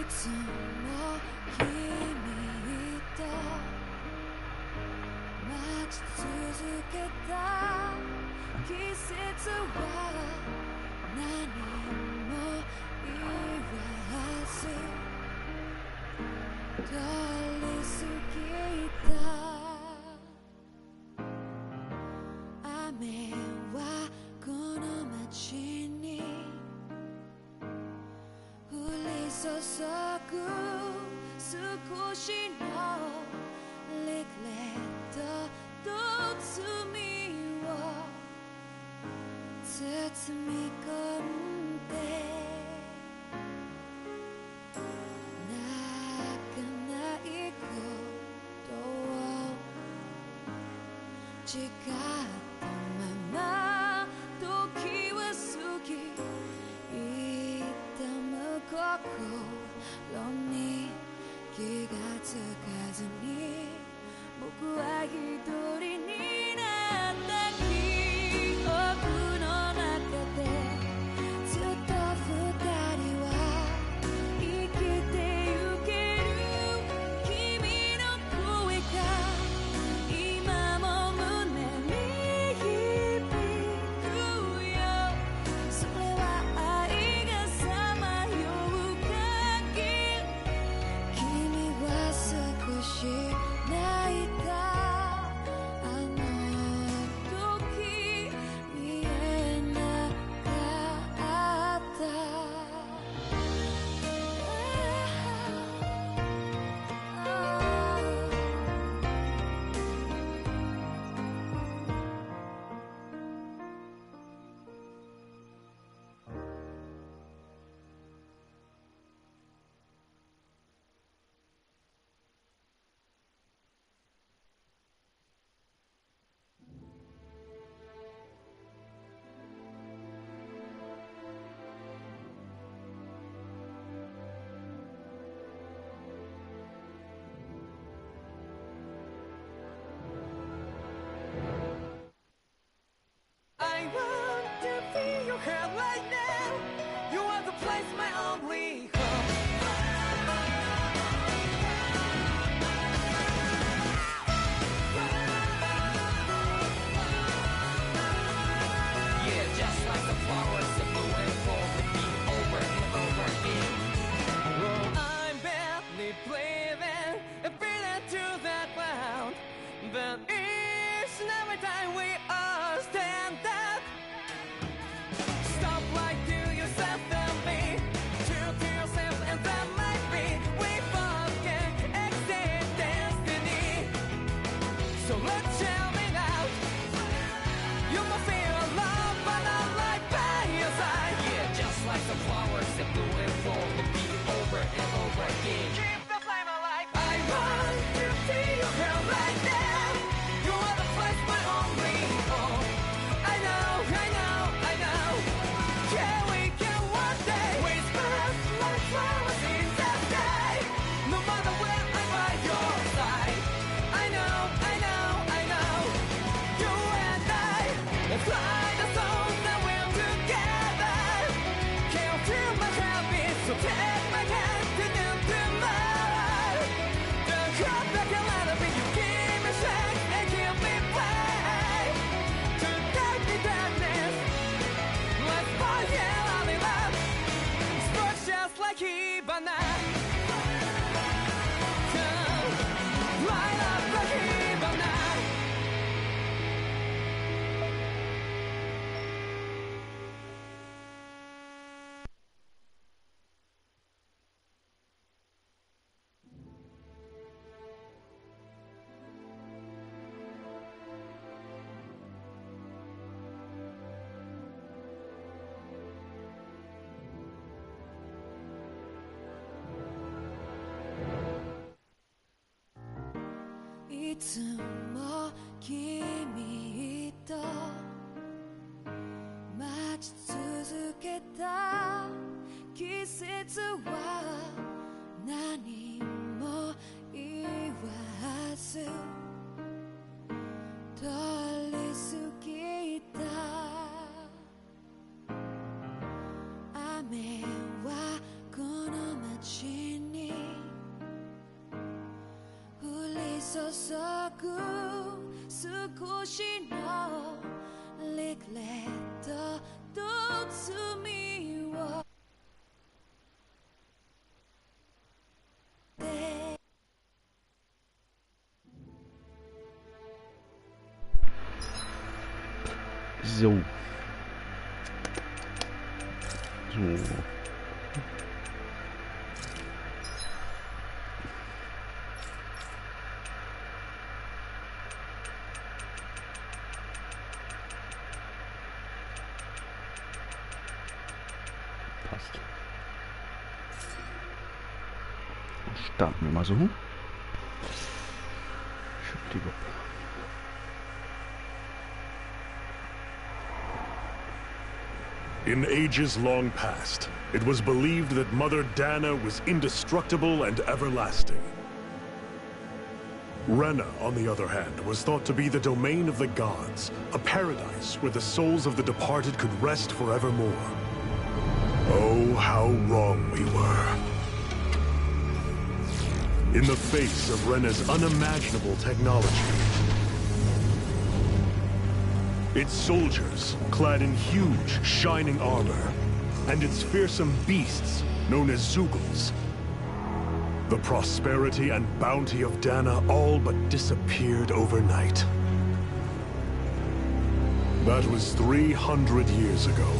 つも君と待ち続けた季節は何も言わず通り過ぎた雨はこの街に降り注ぐ少しのリグレットと罪を包み込んで泣かないことを誓ったまま時は過ぎ痛む心に気がつかずに僕は一人になった記憶の中でずっと二人は生きてゆける君の声が今も胸に響くよそれは愛がさまよう限り君は少し泣いたあの時見えなかったI want to feel your hair right now. You are the place, my only home. Yeah, just like the flowers that bloom and fall repeat over and over again. Oh, I'm barely breathing and feeling to the ground, but each and every time we all stand up. Stop like to yourself and me, true to yourself and that might be. We both can exceed destiny. So let's tell me now. You must feel love but not like by your side. Yeah, just like the flowers that bloom and fall repeat over and over again. Keep the flame alive. I want to see your hair right now. You are the place, my only home. I know, I know, I know. Yeah, we can one day whisper like flowers in the sky. No matter where I'm by your side. I know, I know, I know. You and I fly the souls that we're together. Can't feel my habits, so take my hand to new tomorrow. The crowd like a lot of it, you give me strength and give me pain. To dark the darkness, let's find only love. Sparks just like Hibana. Come, light up like Hibana. Iつも君と待ち続けた季節は何も言わず通り過ぎた雨はこの街に少しのリグレットと罪をSo. Passt. Starten wir mal so. Schuppdiwupp. In ages long past, it was believed that Mother Dana was indestructible and everlasting. Rena, on the other hand, was thought to be the domain of the gods, a paradise where the souls of the departed could rest forevermore. Oh, how wrong we were. In the face of Rena's unimaginable technology, its soldiers, clad in huge, shining armor, and its fearsome beasts, known as Zeugles. The prosperity and bounty of Dana all but disappeared overnight. That was 300 years ago.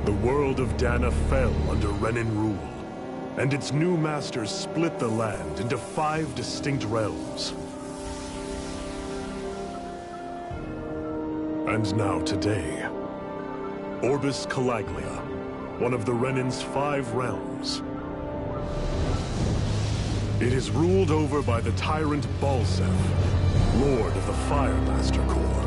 The world of Dana fell under Renan rule, and its new masters split the land into 5 distinct realms. And now today, Orbis Calaglia, one of the Renan's 5 realms. It is ruled over by the tyrant Balsef, Lord of the Fire Master Corps.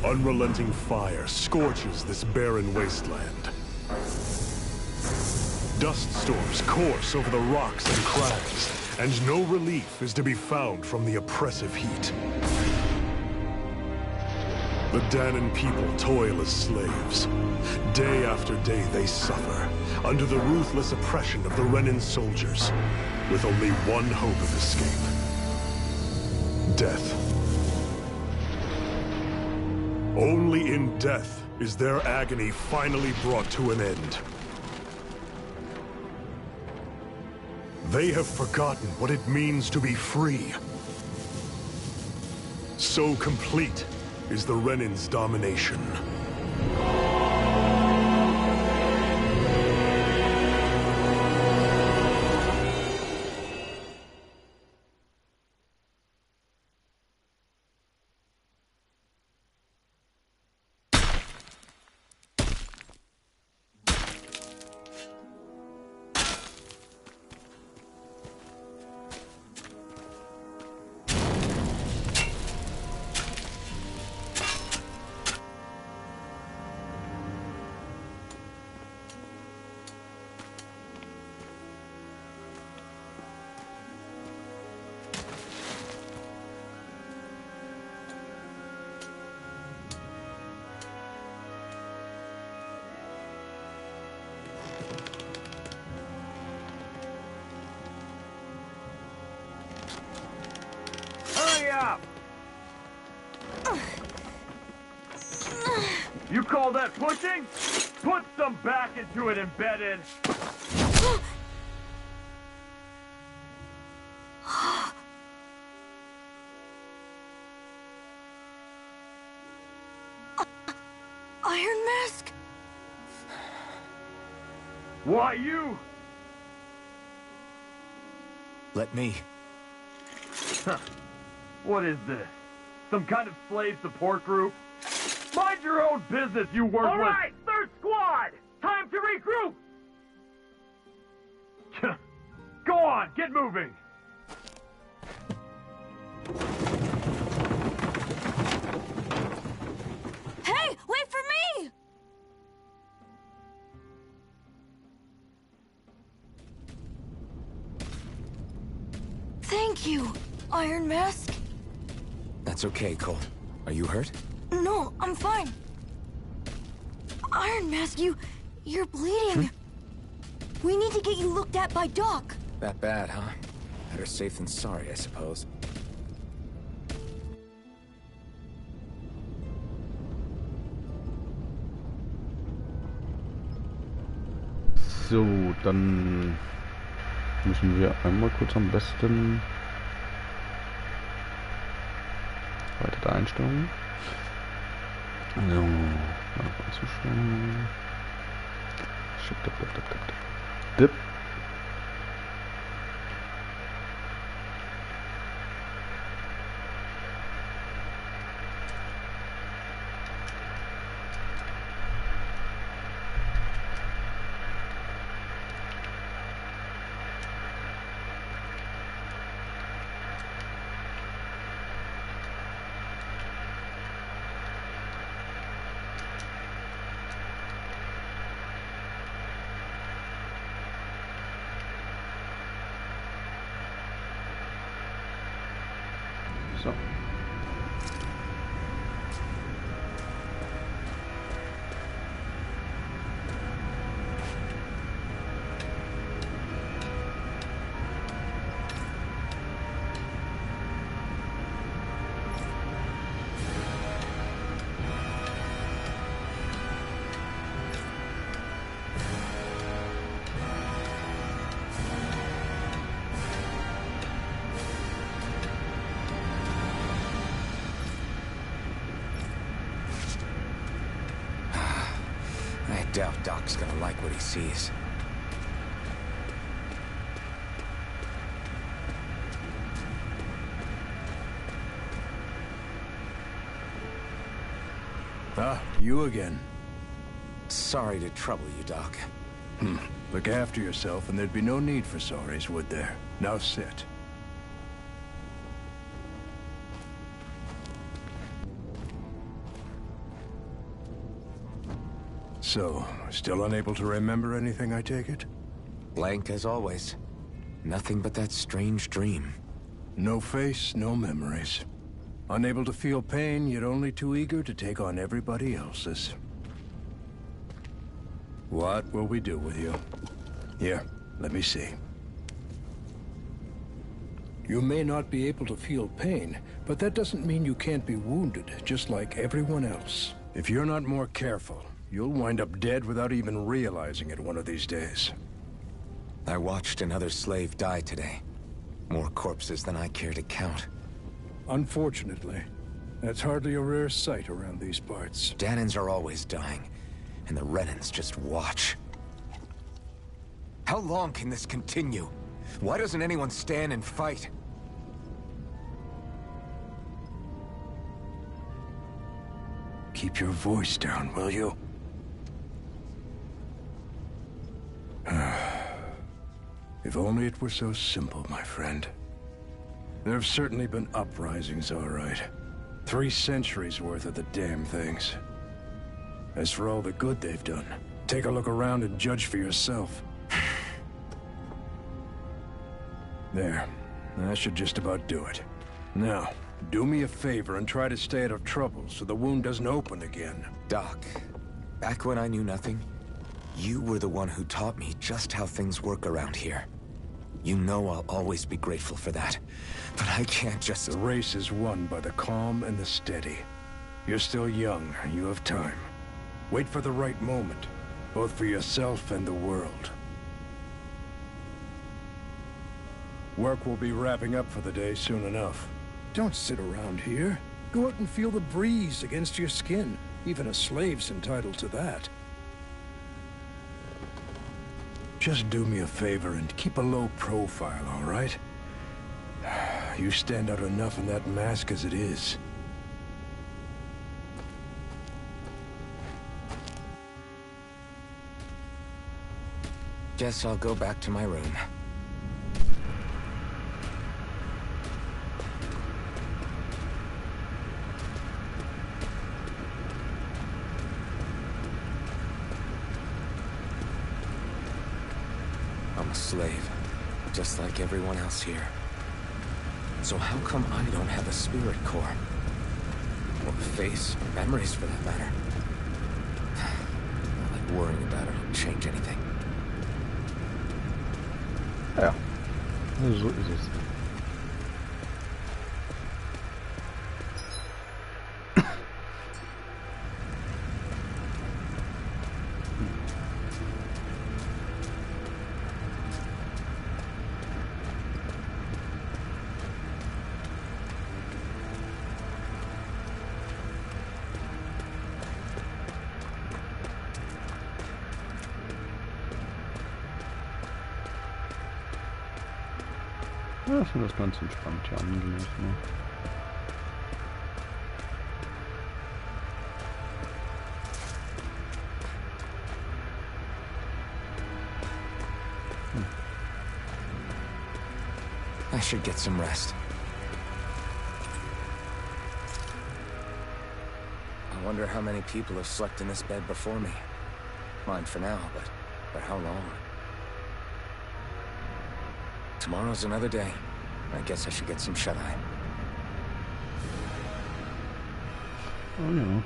Unrelenting fire scorches this barren wasteland. Dust storms course over the rocks and crags, and no relief is to be found from the oppressive heat. The Danan people toil as slaves. Day after day they suffer, under the ruthless oppression of the Renan soldiers, with only one hope of escape. Death. Only in death is their agony finally brought to an end. They have forgotten what it means to be free. So complete is the Renan's domination. You call that pushing? Put some back into it, embedded. Iron Mask? Why you? Let me. Huh. What is this? Some kind of slave support group? Mind your own business, you worthless! All right, third squad! Time to regroup! Go on, get moving! Hey, wait for me! Thank you, Iron Mask. That's okay, Cole. Are you hurt? No, I'm fine. Iron Mask, you're bleeding. We need to get you looked at by Doc. That bad, huh? Better safe than sorry, I suppose. So, dann müssen wir einmal kurz am besten weitere Einstellungen. So, mal anzuschauen. Dip. So. I doubt Doc's gonna like what he sees. Ah, you again. Sorry to trouble you, Doc. Look after yourself and there'd be no need for sorries, would there? Now sit. So, still unable to remember anything, I take it? Blank as always. Nothing but that strange dream. No face, no memories. Unable to feel pain, yet only too eager to take on everybody else's. What will we do with you? Here, let me see. You may not be able to feel pain, but that doesn't mean you can't be wounded, just like everyone else. If you're not more careful, you'll wind up dead without even realizing it one of these days. I watched another slave die today. More corpses than I care to count. Unfortunately, that's hardly a rare sight around these parts. Danans are always dying, and the Renans just watch. How long can this continue? Why doesn't anyone stand and fight? Keep your voice down, will you? If only it were so simple, my friend. There have certainly been uprisings, all right. 3 centuries worth of the damn things. As for all the good they've done, take a look around and judge for yourself. There. That should just about do it. Now, do me a favor and try to stay out of trouble so the wound doesn't open again. Doc, back when I knew nothing, you were the one who taught me just how things work around here. You know I'll always be grateful for that. But I can't just... The race is won by the calm and the steady. You're still young, you have time. Wait for the right moment, both for yourself and the world. Work will be wrapping up for the day soon enough. Don't sit around here. Go out and feel the breeze against your skin. Even a slave's entitled to that. Just do me a favor and keep a low profile, all right? You stand out enough in that mask as it is. Guess I'll go back to my room. I'm a slave, just like everyone else here. So how come I don't have a spirit core? Or a face, or memories for that matter? Not like worrying about it will change anything. Ja, so ist es. Ja, ich finde das ganz entspannt hier angelegt. Ne? I should get some rest. I wonder how many people have slept in this bed before me. Mine for now, but for how long? Tomorrow's another day. I guess I should get some shut-eye. Oh ja.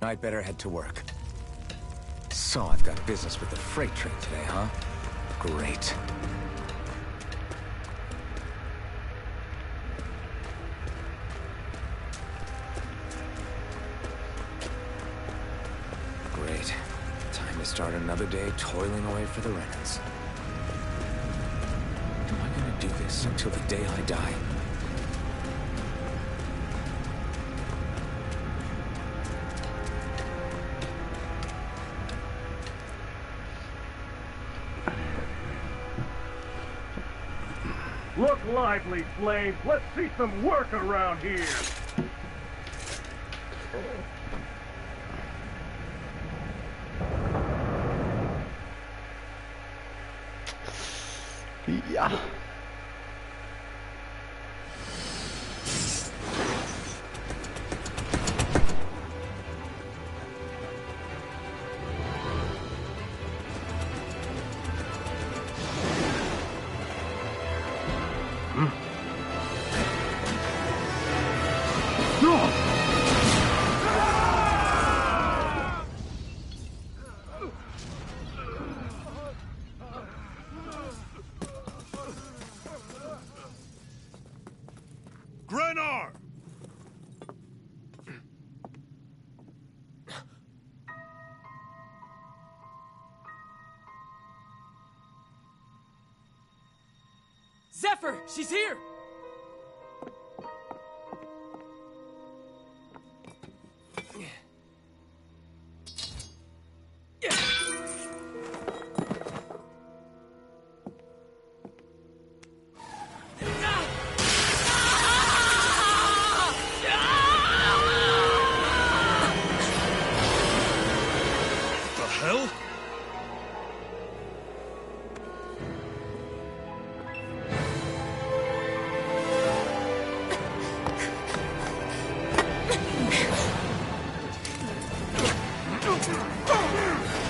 I'd better head to work. So I've got business with the freight train today, huh? Great. Great. Time to start another day toiling away for the Renans. Am I gonna do this until the day I die? Look lively, slaves. Let's see some work around here. Ja. Zephyr, she's here! The hell?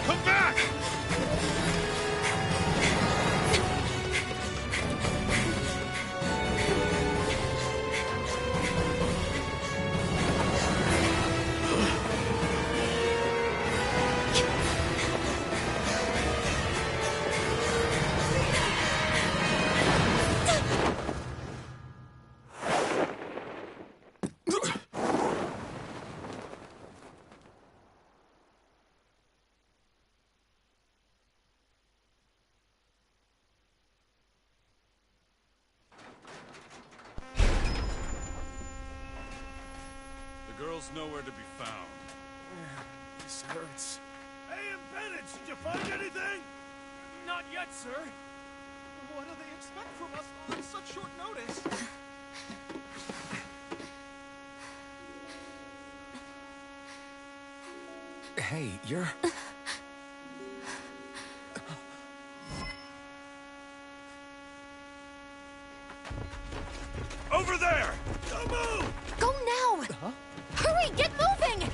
Come back! The girl's nowhere to be found. This hurts. Hey, Bennett, did you find anything? Not yet, sir. What do they expect from us on such short notice? Hey, you're... Over there! Don't move! Go now! Huh? Hurry, get moving!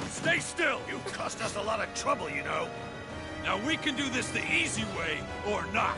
Stay still! You cost us a lot of trouble, you know. Now we can do this the easy way, or not.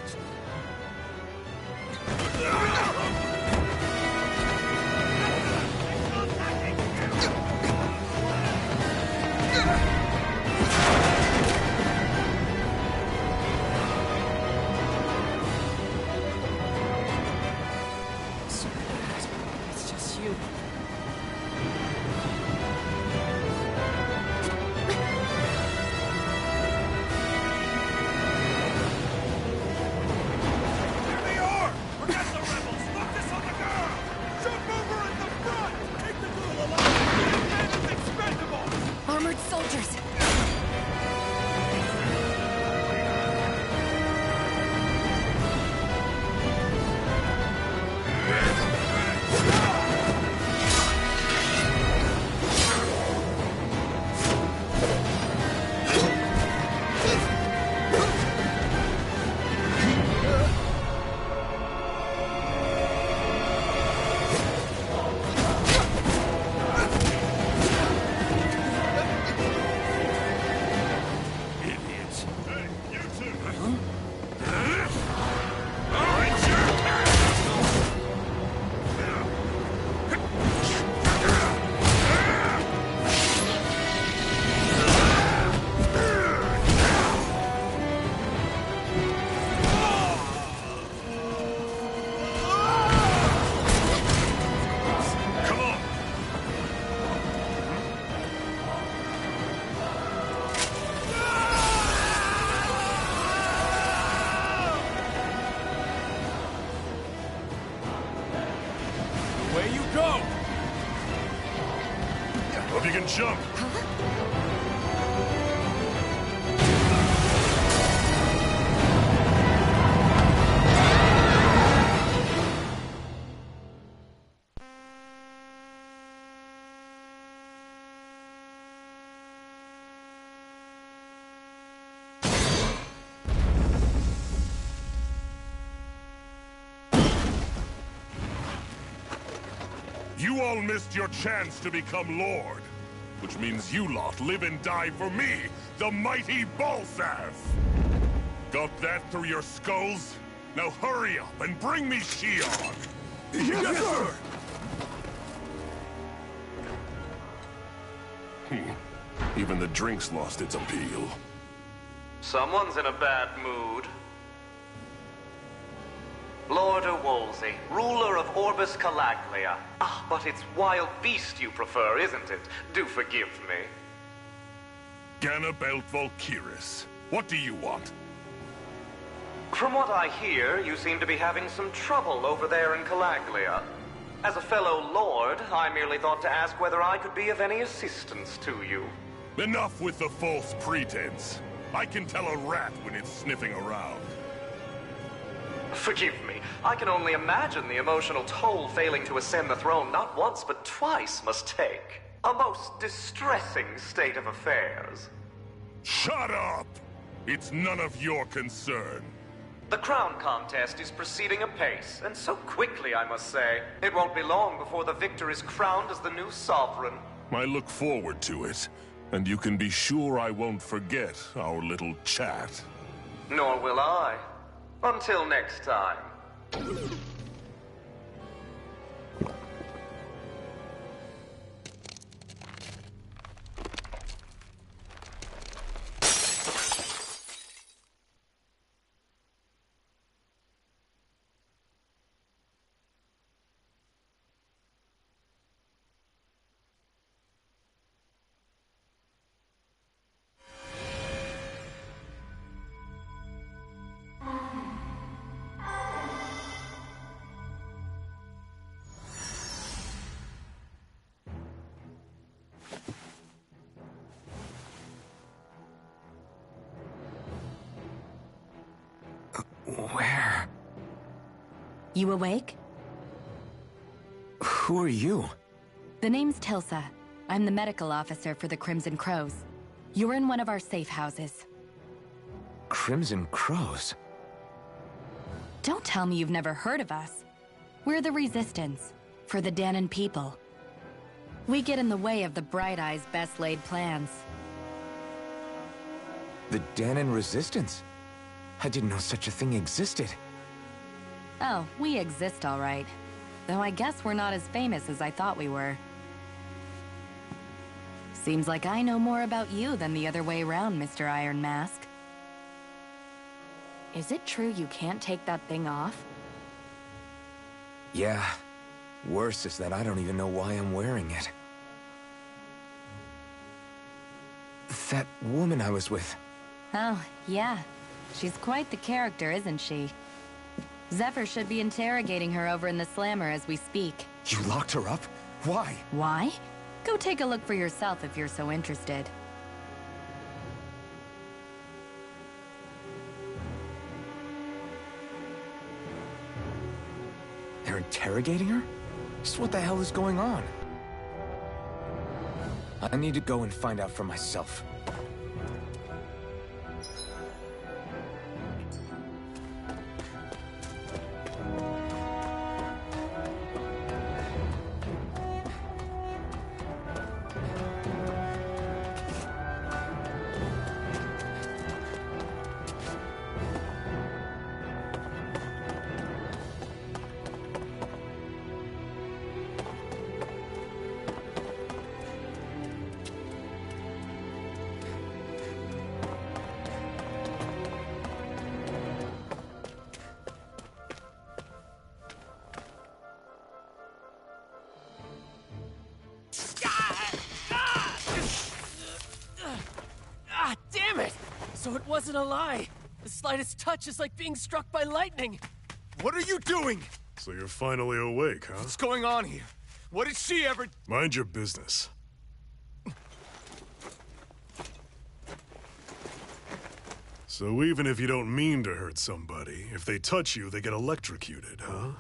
can jump. You all missed your chance to become Lord, which means you lot live and die for me, the mighty Balsath! Got that through your skulls? Now hurry up and bring me Shion! Yes, sir! Even the drink's lost its appeal. Someone's in a bad mood. Lord Wolsey, ruler of Orbis Calaglia. Ah, but it's wild beast you prefer, isn't it? Do forgive me. Ganabelt Volkiris, what do you want? From what I hear, you seem to be having some trouble over there in Calaglia. As a fellow lord, I merely thought to ask whether I could be of any assistance to you. Enough with the false pretense. I can tell a rat when it's sniffing around. Forgive me. I can only imagine the emotional toll failing to ascend the throne not once but twice must take. A most distressing state of affairs. Shut up! It's none of your concern. The crown contest is proceeding apace, and so quickly, I must say. It won't be long before the victor is crowned as the new sovereign. I look forward to it, and you can be sure I won't forget our little chat. Nor will I. Until next time. Where? You awake? Who are you? The name's Tilsa. I'm the medical officer for the Crimson Crows. You're in one of our safe houses. Crimson Crows? Don't tell me you've never heard of us. We're the Resistance, for the Danon people. We get in the way of the Bright Eye's best laid plans. The Danon Resistance? I didn't know such a thing existed. Oh, we exist all right. Though I guess we're not as famous as I thought we were. Seems like I know more about you than the other way around, Mr. Iron Mask. Is it true you can't take that thing off? Yeah. Worse is that I don't even know why I'm wearing it. That woman I was with. Oh, yeah. She's quite the character, isn't she? Zephyr should be interrogating her over in the Slammer as we speak. You locked her up? Why? Why? Go take a look for yourself if you're so interested. They're interrogating her? Just what the hell is going on? I need to go and find out for myself. So it wasn't a lie. The slightest touch is like being struck by lightning. What are you doing? So you're finally awake, huh? What's going on here? What did she ever... Mind your business. So even if you don't mean to hurt somebody, if they touch you, they get electrocuted, huh?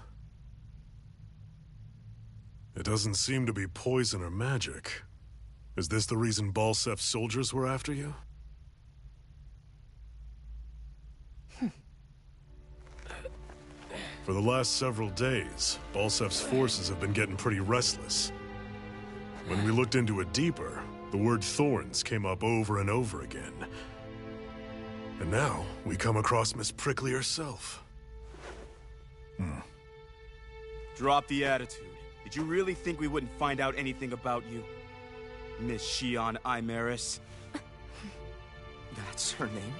It doesn't seem to be poison or magic. Is this the reason Balsef's soldiers were after you? For the last several days, Balsef's forces have been getting pretty restless. When we looked into it deeper, the word thorns came up over and over again. And now, we come across Miss Prickly herself. Drop the attitude. Did you really think we wouldn't find out anything about you? Miss Shion Imaris? That's her name?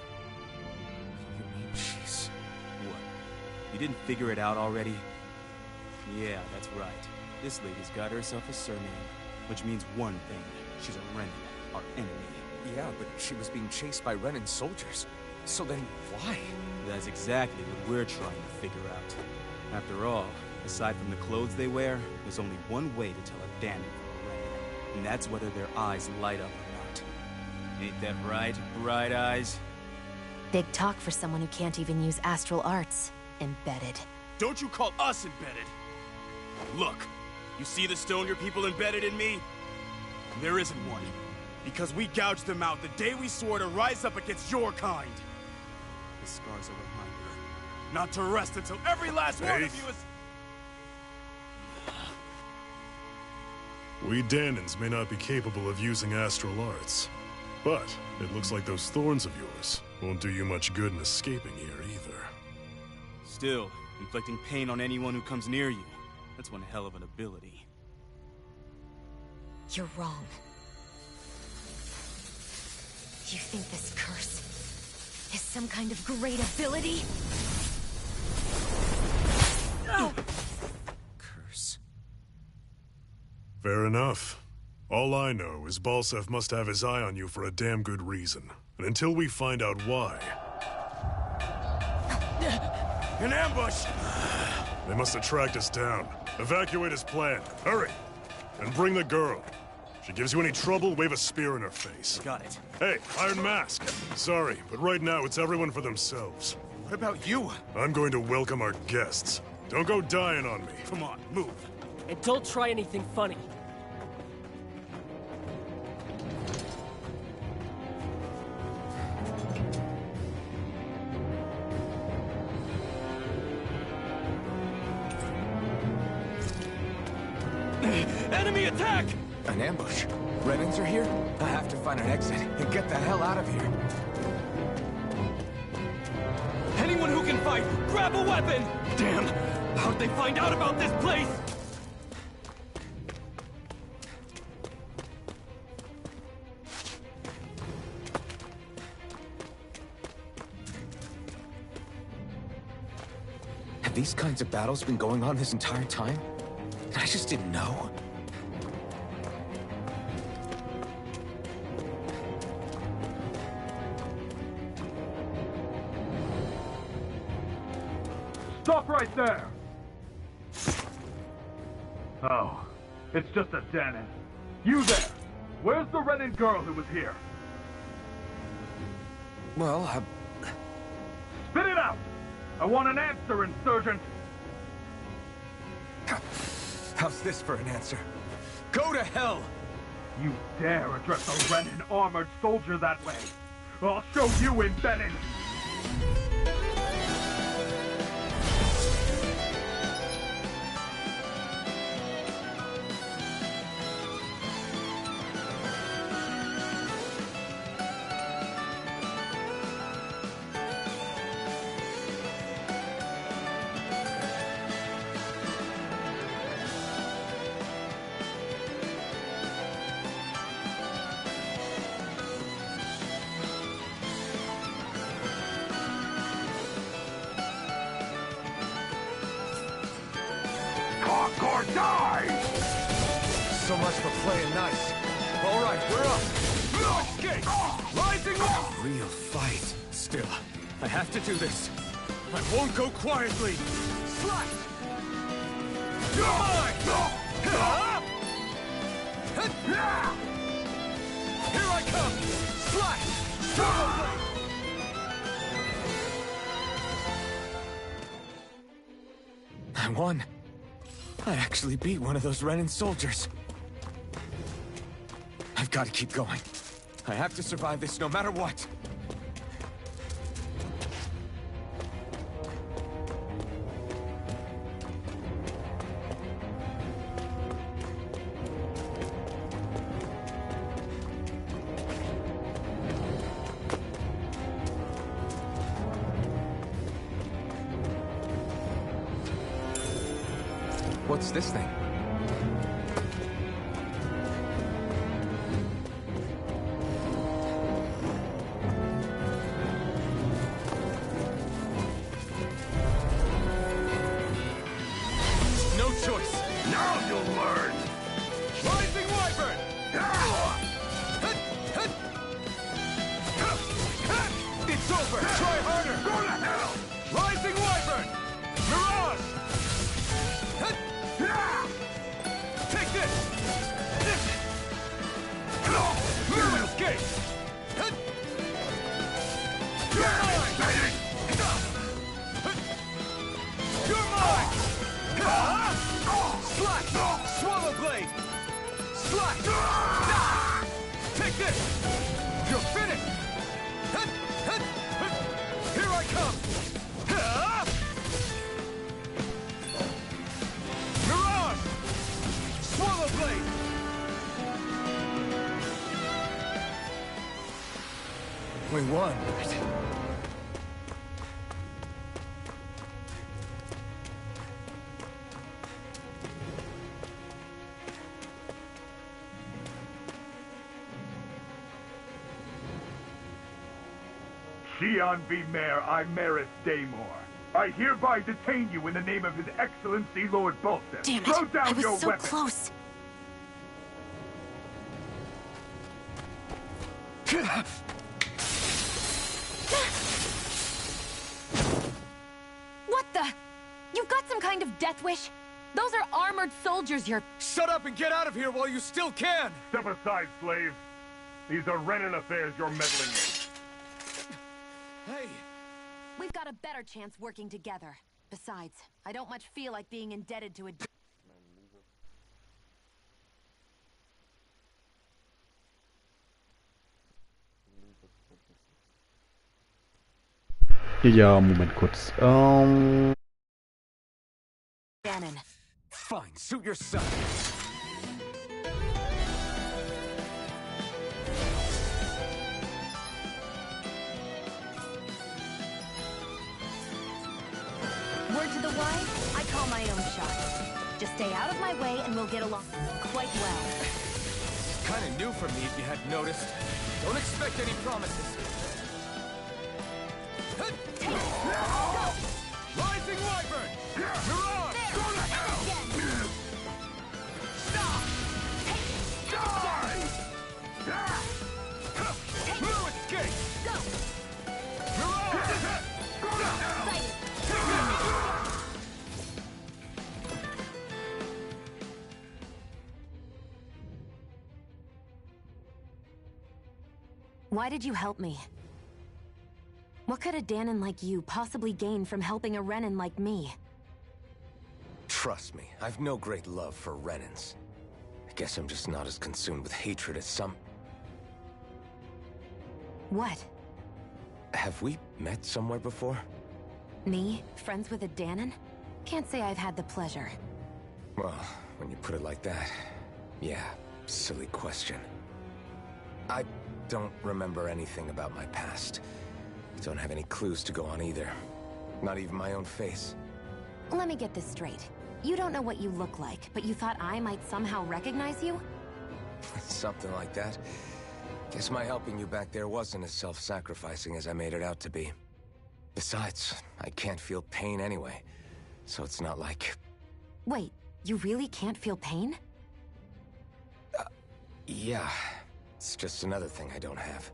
You mean she's... What? You didn't figure it out already? Yeah, that's right. This lady's got herself a surname, which means one thing. She's a Renin, our enemy. Yeah, but she was being chased by Renin soldiers. So then, why? That's exactly what we're trying to figure out. After all, aside from the clothes they wear, there's only one way to tell a Danon from a Renin, and that's whether their eyes light up or not. Ain't that right, Bright Eyes? Big talk for someone who can't even use astral arts. Embedded. Don't you call us embedded! Look, you see the stone your people embedded in me? There isn't one. Because we gouged them out the day we swore to rise up against your kind. The scar's a reminder. Not to rest until every last one of you is... We Danons may not be capable of using astral arts, but it looks like those thorns of yours won't do you much good in escaping here either. Still, inflicting pain on anyone who comes near you. That's one hell of an ability. You're wrong. You think this curse is some kind of great ability? No! Curse. Fair enough. All I know is Balsef must have his eye on you for a damn good reason. And until we find out why... An ambush! They must have tracked us down. Evacuate as planned. Hurry! And bring the girl. If she gives you any trouble, wave a spear in her face. Got it. Hey, Iron Mask. Sorry, but right now it's everyone for themselves. What about you? I'm going to welcome our guests. Don't go dying on me. Come on, move. And don't try anything funny. Enemy attack! An ambush? Renins are here? I have to find an exit and get the hell out of here. Anyone who can fight, grab a weapon! Damn! How'd they find out about this place? Have these kinds of battles been going on this entire time? I just didn't know. Stop right there! Oh, it's just a Danon. You there! Where's the Renin girl who was here? Well, Spit it out! I want an answer, insurgent! How's this for an answer? Go to hell! You dare address a Renin armored soldier that way? I'll show you in Benin! Or die! So much for playing nice. All right, we're up. Escape! Rising up! Real fight. Still, I have to do this. I won't go quietly! Slash! You're mine! Here I come! Slash! I won. I actually beat one of those Renan soldiers. I've got to keep going. I have to survive this no matter what. What's this thing? No choice. Now you'll learn! Rising Wyvern! It's over! Try harder! Go to hell! Rising Wyvern! Mirage! Take this! Mirror escape! You're mine! You're mine! Slack! Swallow blade! Slack! Take this! You're finished! Here I come! Mirage! Swallow blade! We won, right? Xian V. Mayor, I Maris Daymore. I hereby detain you in the name of His Excellency Lord Bolton. Damn it! Throw down I was your so weapon. close. What the? You've got some kind of death wish? Those are armored soldiers you're... Shut up and get out of here while you still can! Step aside, slave. These are Renan affairs you're meddling with. Hey! We've got a better chance working together. Besides, I don't much feel like being indebted to a... Ja, Moment kurz. Bannon. Fine, suit yourself. Word to the wise, I call my own shot. Just stay out of my way and we'll get along quite well. Kinda new for me if you hadn't noticed. Don't expect any promises. Take it! Go! Rising Wyvern! Mirage! There! Go to hell! Again! Stop! Take it! Die! Take Mirror it! escape! Go! Mirage! Go to hell! Excited! Why did you help me? What could a Danon like you possibly gain from helping a Renan like me? Trust me, I've no great love for Renans. I guess I'm just not as consumed with hatred as some... What? Have we met somewhere before? Me? Friends with a Danon? Can't say I've had the pleasure. Well, when you put it like that, yeah, silly question. I don't remember anything about my past. Don't have any clues to go on either. Not even my own face. Let me get this straight. You don't know what you look like, but you thought I might somehow recognize you? Something like that. Guess my helping you back there wasn't as self-sacrificing as I made it out to be. Besides, I can't feel pain anyway, so it's not like... Wait, you really can't feel pain? Yeah. It's just another thing I don't have.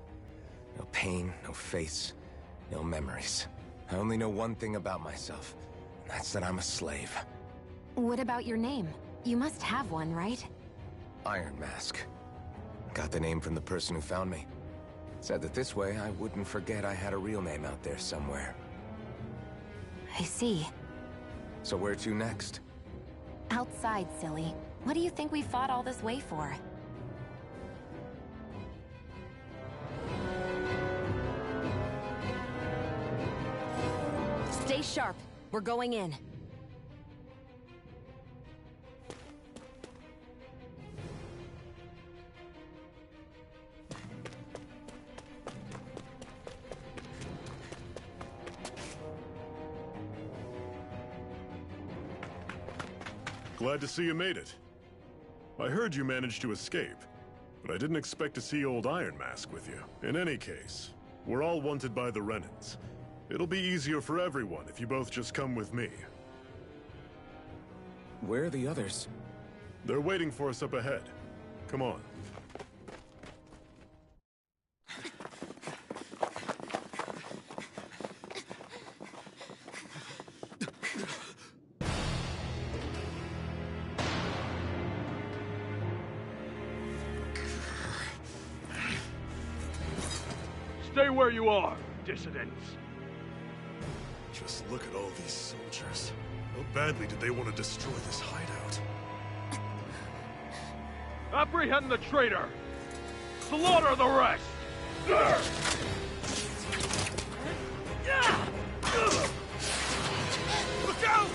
No pain, no face, no memories. I only know one thing about myself, and that's that I'm a slave. What about your name? You must have one, right? Iron Mask. Got the name from the person who found me. Said that this way I wouldn't forget I had a real name out there somewhere. I see. So where to next? Outside, silly. What do you think we fought all this way for? Stay sharp. We're going in. Glad to see you made it. I heard you managed to escape, but I didn't expect to see old Iron Mask with you. In any case, we're all wanted by the Renans. It'll be easier for everyone if you both just come with me. Where are the others? They're waiting for us up ahead. Come on. Stay where you are, dissidents. Just look at all these soldiers. How badly did they want to destroy this hideout? Apprehend the traitor! Slaughter the rest! Look out!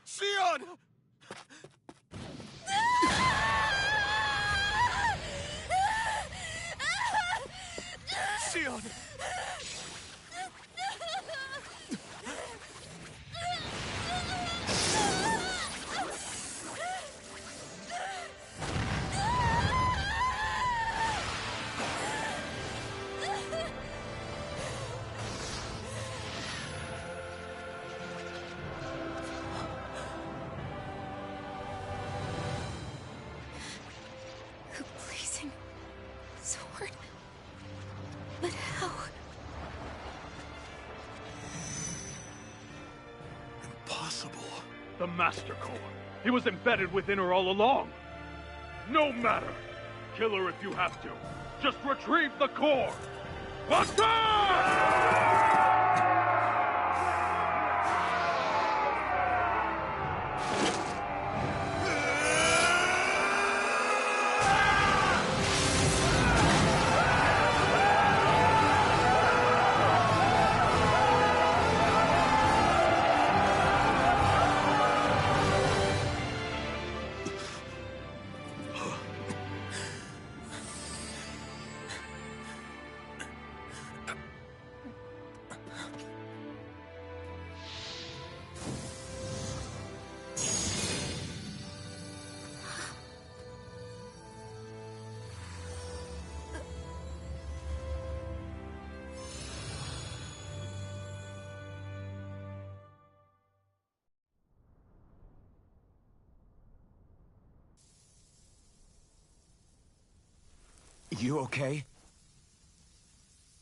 Sion! Sion! A blazing sword. But how? Impossible. The Master Core. He was embedded within her all along. No matter. Kill her if you have to. Just retrieve the core. Attack! You okay?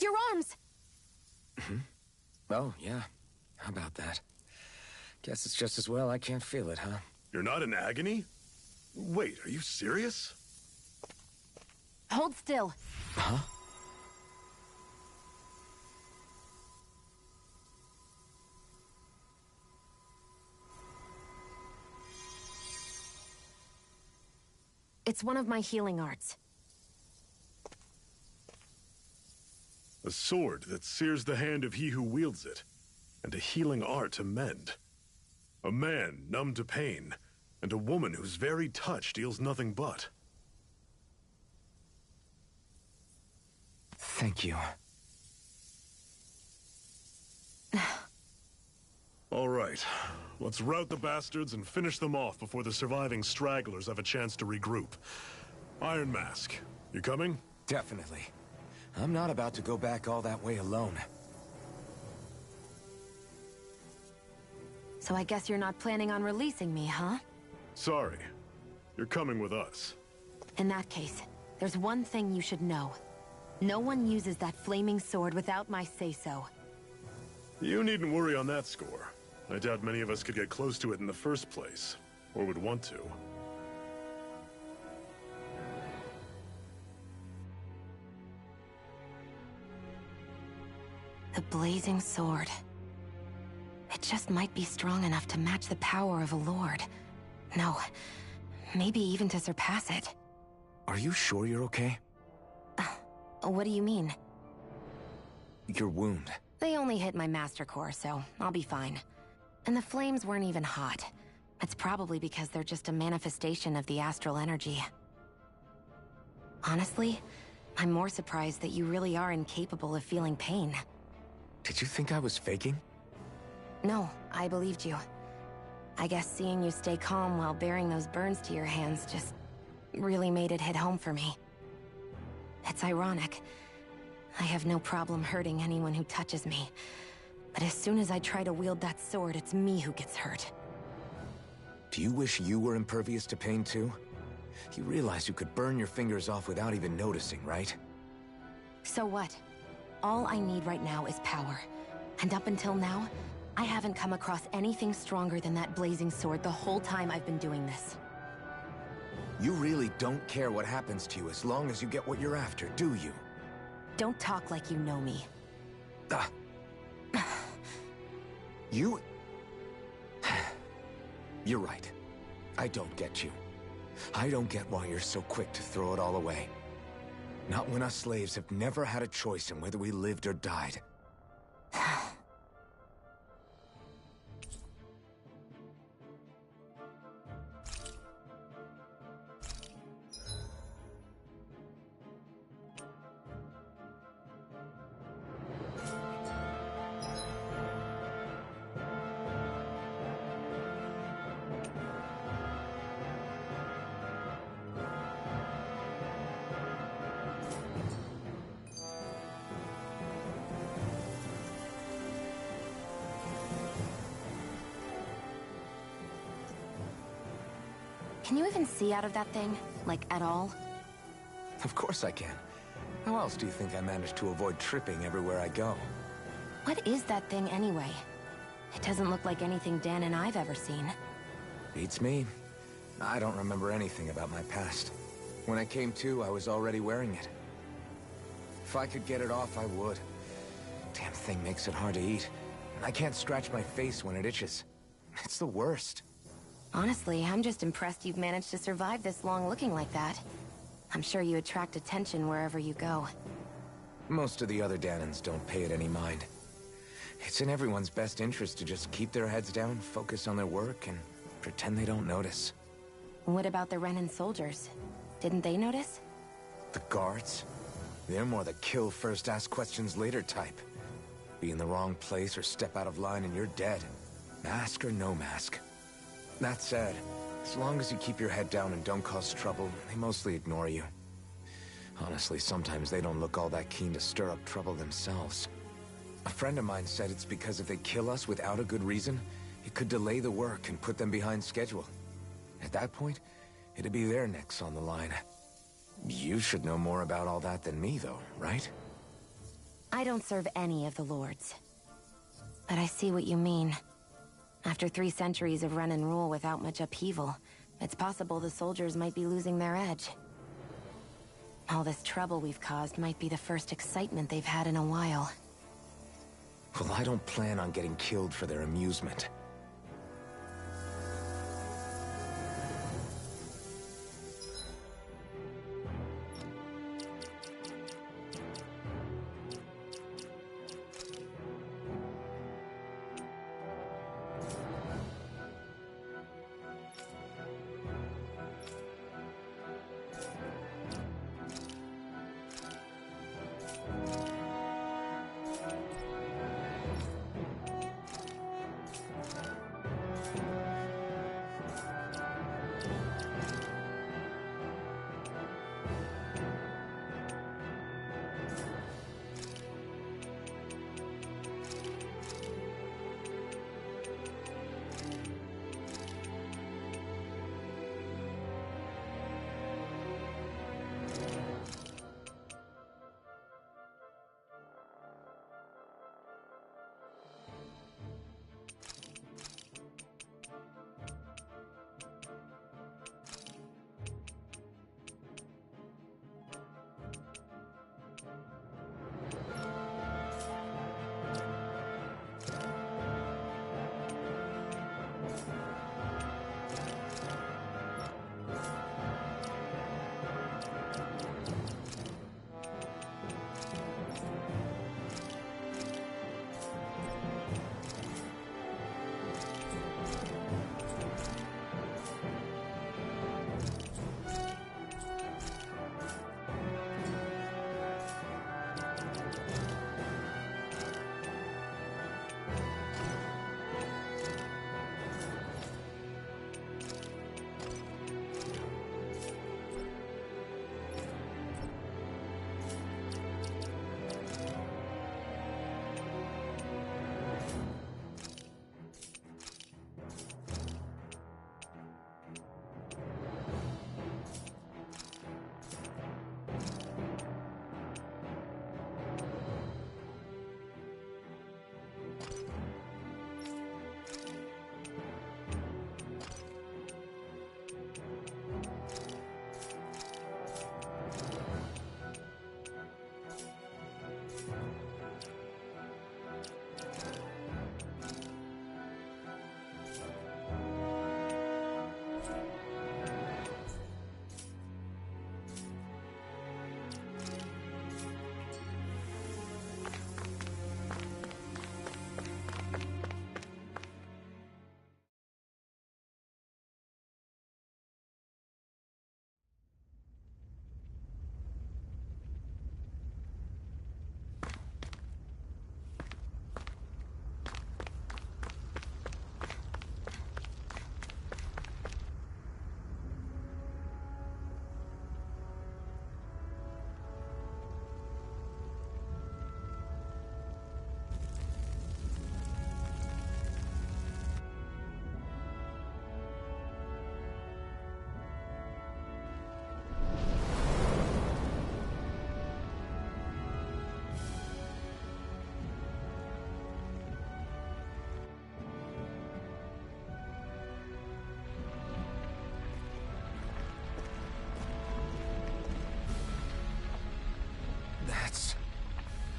Your arms! Oh, yeah. How about that? Guess it's just as well I can't feel it, huh? You're not in agony? Wait, are you serious? Hold still. Huh? It's one of my healing arts. A sword that sears the hand of he who wields it, and a healing art to mend. A man numb to pain, and a woman whose very touch deals nothing but. Thank you. All right, let's rout the bastards and finish them off before the surviving stragglers have a chance to regroup. Iron Mask, you coming? Definitely. I'm not about to go back all that way alone. So I guess you're not planning on releasing me, huh? Sorry. You're coming with us. In that case, there's one thing you should know. No one uses that flaming sword without my say-so. You needn't worry on that score. I doubt many of us could get close to it in the first place, or would want to. The blazing sword. It just might be strong enough to match the power of a lord. No, maybe even to surpass it. Are you sure you're okay? What do you mean? Your wound. They only hit my master core, so I'll be fine. And the flames weren't even hot. It's probably because they're just a manifestation of the astral energy. Honestly, I'm more surprised that you really are incapable of feeling pain. Did you think I was faking? No, I believed you. I guess seeing you stay calm while bearing those burns to your hands just really made it hit home for me. It's ironic. I have no problem hurting anyone who touches me. But as soon as I try to wield that sword, it's me who gets hurt. Do you wish you were impervious to pain too? You realize you could burn your fingers off without even noticing, right? So what? All I need right now is power. And up until now, I haven't come across anything stronger than that blazing sword the whole time I've been doing this. You really don't care what happens to you as long as you get what you're after, do you? Don't talk like you know me. You... You're right. I don't get you. I don't get why you're so quick to throw it all away. Not when us slaves have never had a choice in whether we lived or died. Can you even see out of that thing? Like, at all? Of course I can. How else do you think I managed to avoid tripping everywhere I go? What is that thing anyway? It doesn't look like anything Dan and I've ever seen. Beats me. I don't remember anything about my past. When I came to, I was already wearing it. If I could get it off, I would. Damn thing makes it hard to eat. I can't scratch my face when it itches. It's the worst. Honestly, I'm just impressed you've managed to survive this long looking like that. I'm sure you attract attention wherever you go. Most of the other Danans don't pay it any mind. It's in everyone's best interest to just keep their heads down, focus on their work, and pretend they don't notice. What about the Renan soldiers? Didn't they notice? The guards? They're more the kill first, ask questions later type. Be in the wrong place or step out of line and you're dead. Mask or no mask. That said, as long as you keep your head down and don't cause trouble, they mostly ignore you. Honestly, sometimes they don't look all that keen to stir up trouble themselves. A friend of mine said it's because if they kill us without a good reason, it could delay the work and put them behind schedule. At that point, it'd be their necks on the line. You should know more about all that than me, though, right? I don't serve any of the lords. But I see what you mean. After 3 centuries of run and rule without much upheaval, it's possible the soldiers might be losing their edge. All this trouble we've caused might be the first excitement they've had in a while. Well, I don't plan on getting killed for their amusement.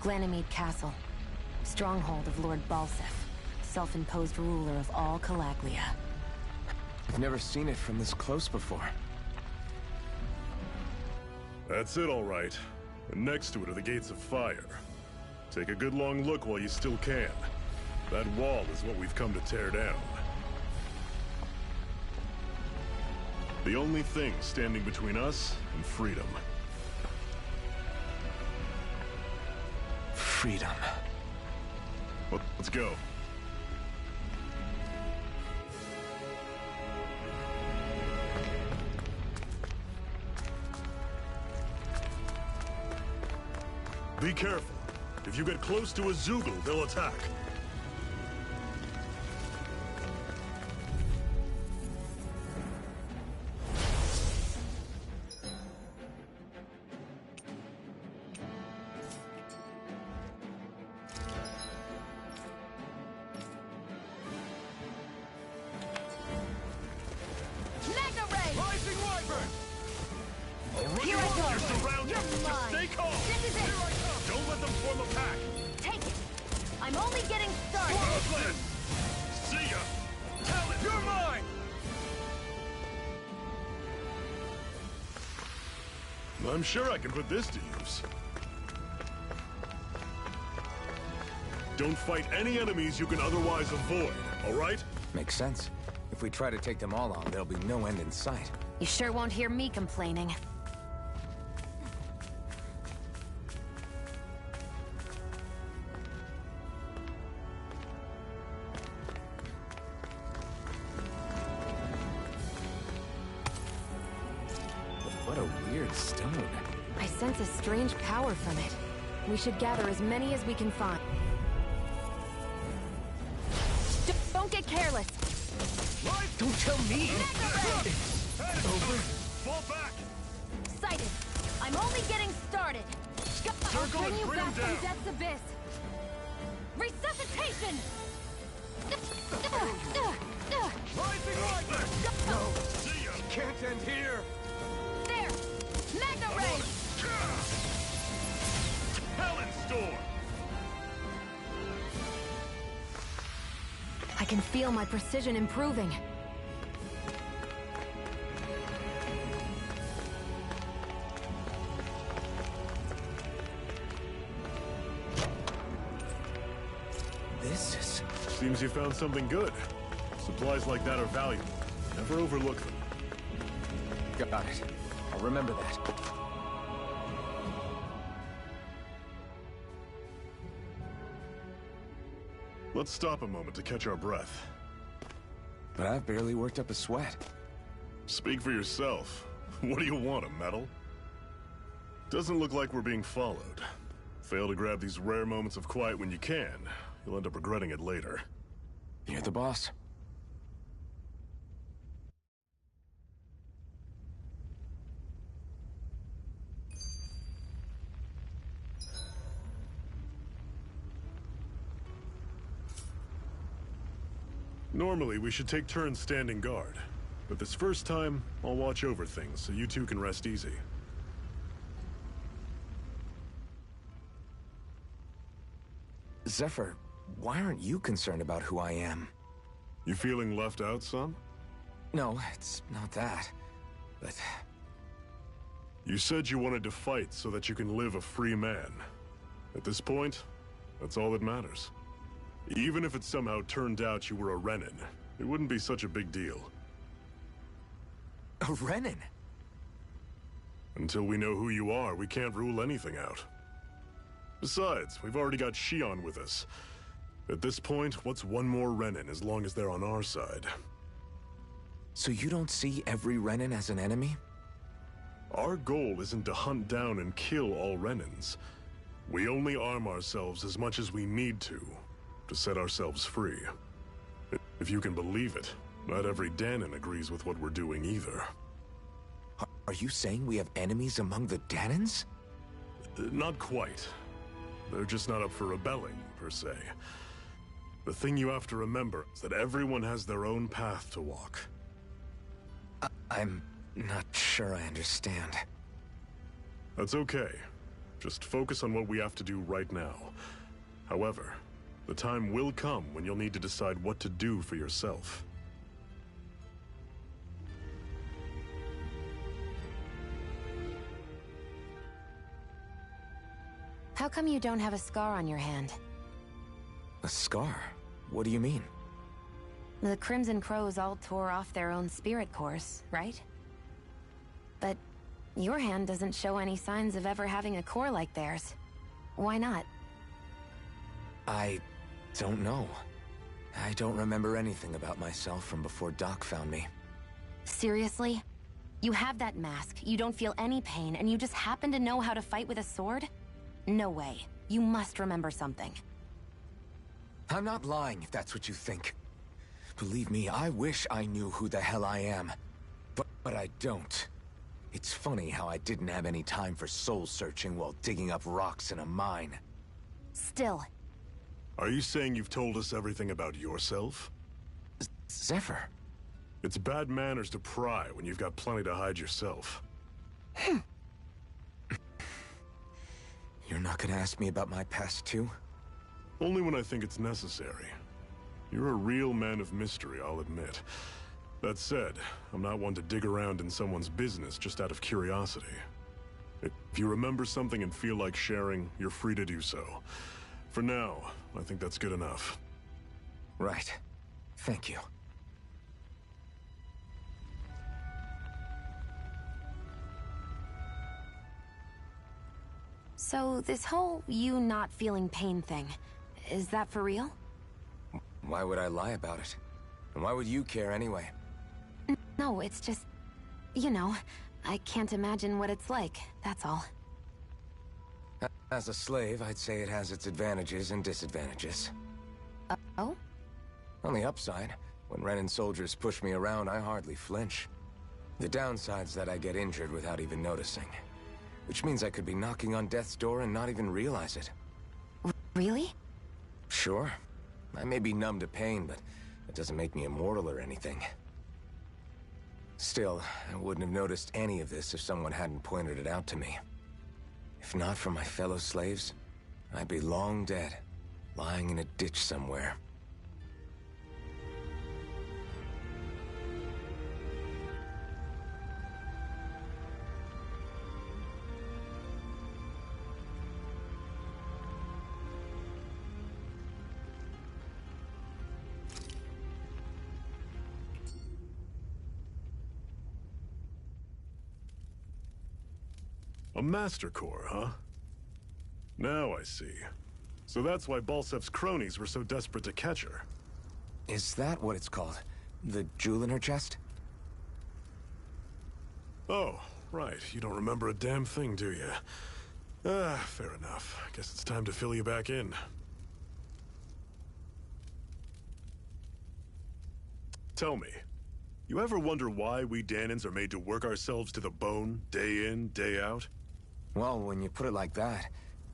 Ganymede Castle. Stronghold of Lord Balsef, self-imposed ruler of all Calaglia. I've never seen it from this close before. That's it, all right. And next to it are the Gates of Fire. Take a good long look while you still can. That wall is what we've come to tear down. The only thing standing between us and freedom. Freedom. Let's go. Be careful. If you get close to a Zoogle, they'll attack. I'm sure I can put this to use. Don't fight any enemies you can otherwise avoid, all right? Makes sense. If we try to take them all on, there'll be no end in sight. You sure won't hear me complaining. What a weird stone. I sense a strange power from it. We should gather as many as we can find. Don't get careless! Don't tell me! Over. Fall back! Sighted! I'm only getting started! I'll bring you back from Death's Abyss! Resuscitation! Rising Rider! No! See ya! Can't end here! There! Magna Ray! Helen Storm! I can feel my precision improving. Seems you found something good. Supplies like that are valuable. Never overlook them. Got it. I'll remember that. Let's stop a moment to catch our breath. But I've barely worked up a sweat. Speak for yourself. What do you want, a medal? Doesn't look like we're being followed. Fail to grab these rare moments of quiet when you can. You'll end up regretting it later. You're the boss. Normally, we should take turns standing guard. But this first time, I'll watch over things so you two can rest easy. Zephyr, why aren't you concerned about who I am? You feeling left out, son? No, it's not that. But... You said you wanted to fight so that you can live a free man. At this point, that's all that matters. Even if it somehow turned out you were a Renin, it wouldn't be such a big deal. A Renin? Until we know who you are, we can't rule anything out. Besides, we've already got Shion with us. At this point, what's one more Renin as long as they're on our side? So you don't see every Renin as an enemy? Our goal isn't to hunt down and kill all Renins. We only arm ourselves as much as we need to set ourselves free. If you can believe it, not every Danon agrees with what we're doing either. Are you saying we have enemies among the Danons? Not quite. They're just not up for rebelling, per se. The thing you have to remember is that everyone has their own path to walk. I'm not sure I understand. That's okay. Just focus on what we have to do right now. However, the time will come when you'll need to decide what to do for yourself. How come you don't have a scar on your hand? A scar? What do you mean? The Crimson Crows all tore off their own spirit cores, right? But your hand doesn't show any signs of ever having a core like theirs. Why not? I don't know. I don't remember anything about myself from before Doc found me. Seriously? You have that mask, you don't feel any pain, and you just happen to know how to fight with a sword? No way. You must remember something. I'm not lying if that's what you think. Believe me, I wish I knew who the hell I am. But I don't. It's funny how I didn't have any time for soul-searching while digging up rocks in a mine. Still. Are you saying you've told us everything about yourself? Zephyr. It's bad manners to pry when you've got plenty to hide yourself. You're not gonna ask me about my past, too? Only when I think it's necessary. You're a real man of mystery, I'll admit. That said, I'm not one to dig around in someone's business just out of curiosity. If you remember something and feel like sharing, you're free to do so. For now, I think that's good enough. Right. Thank you. So, this whole you not feeling pain thing, is that for real? Why would I lie about it? And why would you care anyway? No, it's just... You know, I can't imagine what it's like, that's all. As a slave, I'd say it has its advantages and disadvantages. Oh? On the upside, when Renan soldiers push me around, I hardly flinch. The downside's that I get injured without even noticing. Which means I could be knocking on death's door and not even realize it. Really? Sure. I may be numb to pain, but it doesn't make me immortal or anything. Still, I wouldn't have noticed any of this if someone hadn't pointed it out to me. If not for my fellow slaves, I'd be long dead, lying in a ditch somewhere. A Master Core, huh? Now I see. So that's why Balsef's cronies were so desperate to catch her. Is that what it's called? The jewel in her chest? Oh, right. You don't remember a damn thing, do you? Fair enough. Guess it's time to fill you back in. Tell me, you ever wonder why we Danans are made to work ourselves to the bone, day in, day out? Well, when you put it like that,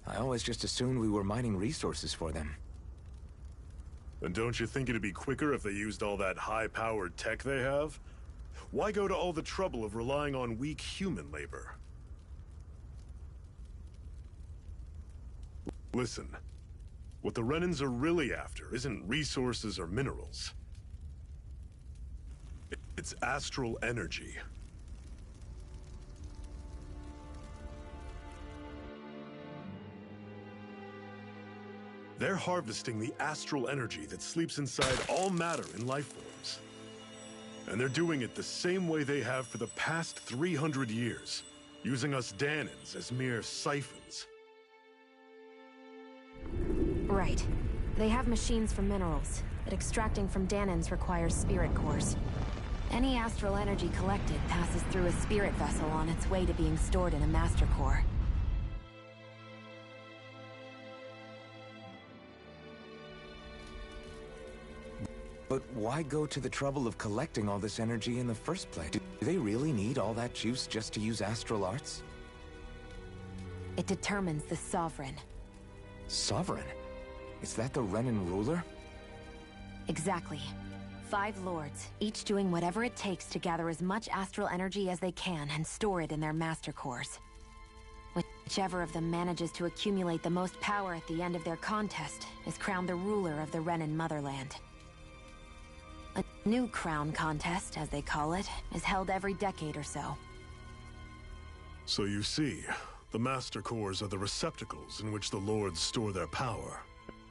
I always just assumed we were mining resources for them. And don't you think it'd be quicker if they used all that high-powered tech they have? Why go to all the trouble of relying on weak human labor? Listen, what the Renans are really after isn't resources or minerals. It's astral energy. They're harvesting the astral energy that sleeps inside all matter in life forms. And they're doing it the same way they have for the past 300 years, using us Danans as mere siphons. Right. They have machines for minerals, but extracting from Danans requires spirit cores. Any astral energy collected passes through a spirit vessel on its way to being stored in a master core. But why go to the trouble of collecting all this energy in the first place? Do they really need all that juice just to use astral arts? It determines the Sovereign. Sovereign? Is that the Renan ruler? Exactly. 5 lords, each doing whatever it takes to gather as much astral energy as they can and store it in their master cores. Whichever of them manages to accumulate the most power at the end of their contest is crowned the ruler of the Renan motherland. A new crown contest, as they call it, is held every decade or so. So you see, the Master Cores are the receptacles in which the Lords store their power.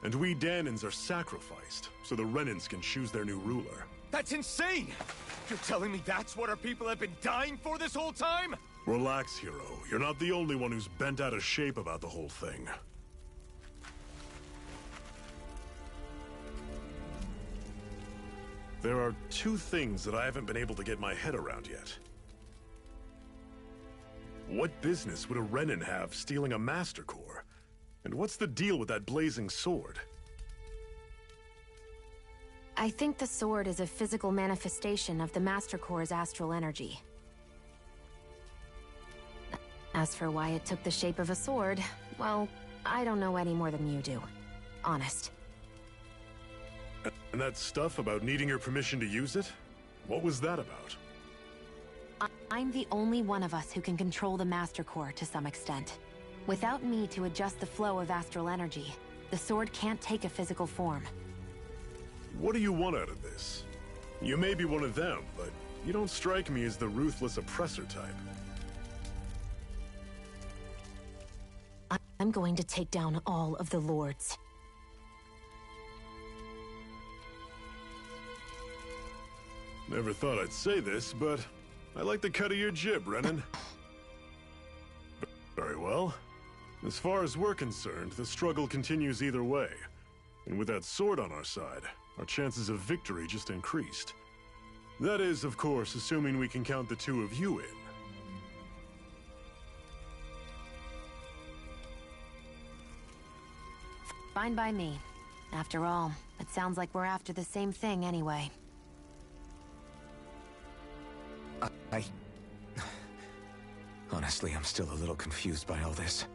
And we Danans are sacrificed, so the Renans can choose their new ruler. That's insane! You're telling me that's what our people have been dying for this whole time? Relax, hero. You're not the only one who's bent out of shape about the whole thing. There are two things that I haven't been able to get my head around yet. What business would a Renan have stealing a Master Core? And what's the deal with that blazing sword? I think the sword is a physical manifestation of the Master Core's astral energy. As for why it took the shape of a sword, well, I don't know any more than you do. Honest. And that stuff about needing your permission to use it? What was that about? I'm the only one of us who can control the Master Core to some extent. Without me to adjust the flow of astral energy, the sword can't take a physical form. What do you want out of this? You may be one of them, but you don't strike me as the ruthless oppressor type. I'm going to take down all of the Lords. Never thought I'd say this, but I like the cut of your jib, Renan. Very well. As far as we're concerned, the struggle continues either way. And with that sword on our side, our chances of victory just increased. That is, of course, assuming we can count the two of you in. Fine by me. After all, it sounds like we're after the same thing anyway. Honestly, I'm still a little confused by all this.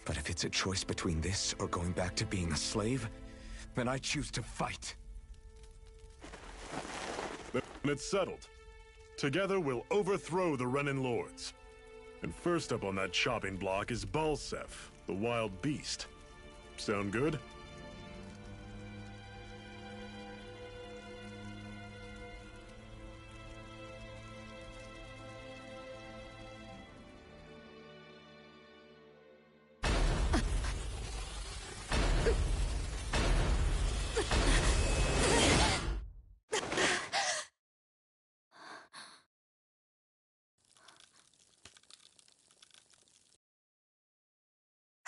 But if it's a choice between this or going back to being a slave, then I choose to fight. Then it's settled. Together we'll overthrow the Renan Lords. And first up on that chopping block is Balsef, the wild beast. Sound good?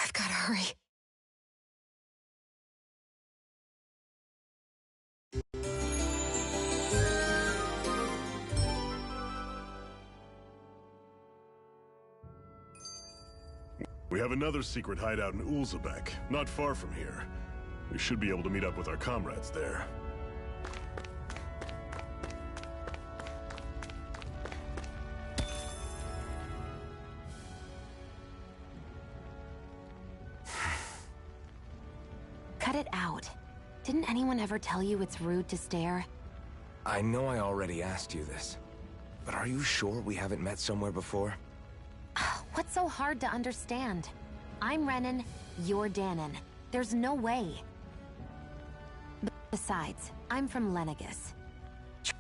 I've got to hurry. We have another secret hideout in Ulzebek, not far from here. We should be able to meet up with our comrades there. Cut it out. Didn't anyone ever tell you it's rude to stare? I know I already asked you this, but are you sure we haven't met somewhere before? What's so hard to understand? I'm Renan, you're Danan. There's no way. Besides, I'm from Lenegus.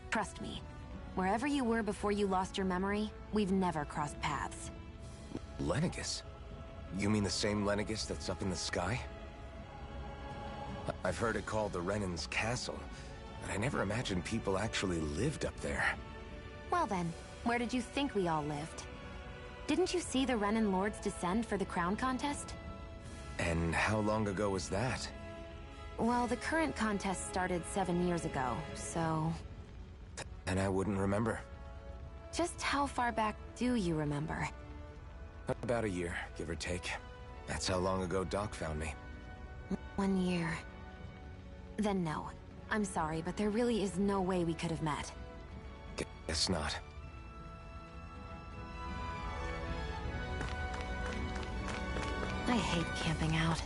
Trust me, wherever you were before you lost your memory, we've never crossed paths. Lenegus? You mean the same Lenegus that's up in the sky? I've heard it called the Renan's Castle, but I never imagined people actually lived up there. Well then, where did you think we all lived? Didn't you see the Renan Lords descend for the crown contest? And how long ago was that? Well, the current contest started 7 years ago, so... And I wouldn't remember. Just how far back do you remember? About a year, give or take. That's how long ago Doc found me. 1 year. Then no. I'm sorry, but there really is no way we could have met. Guess not. I hate camping out.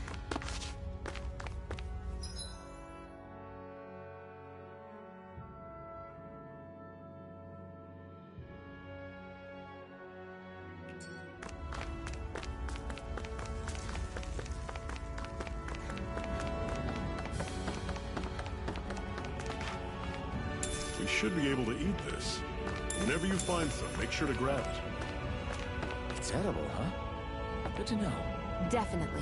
should be able to eat this. Whenever you find some, make sure to grab it. It's edible, huh? Good to know. Definitely.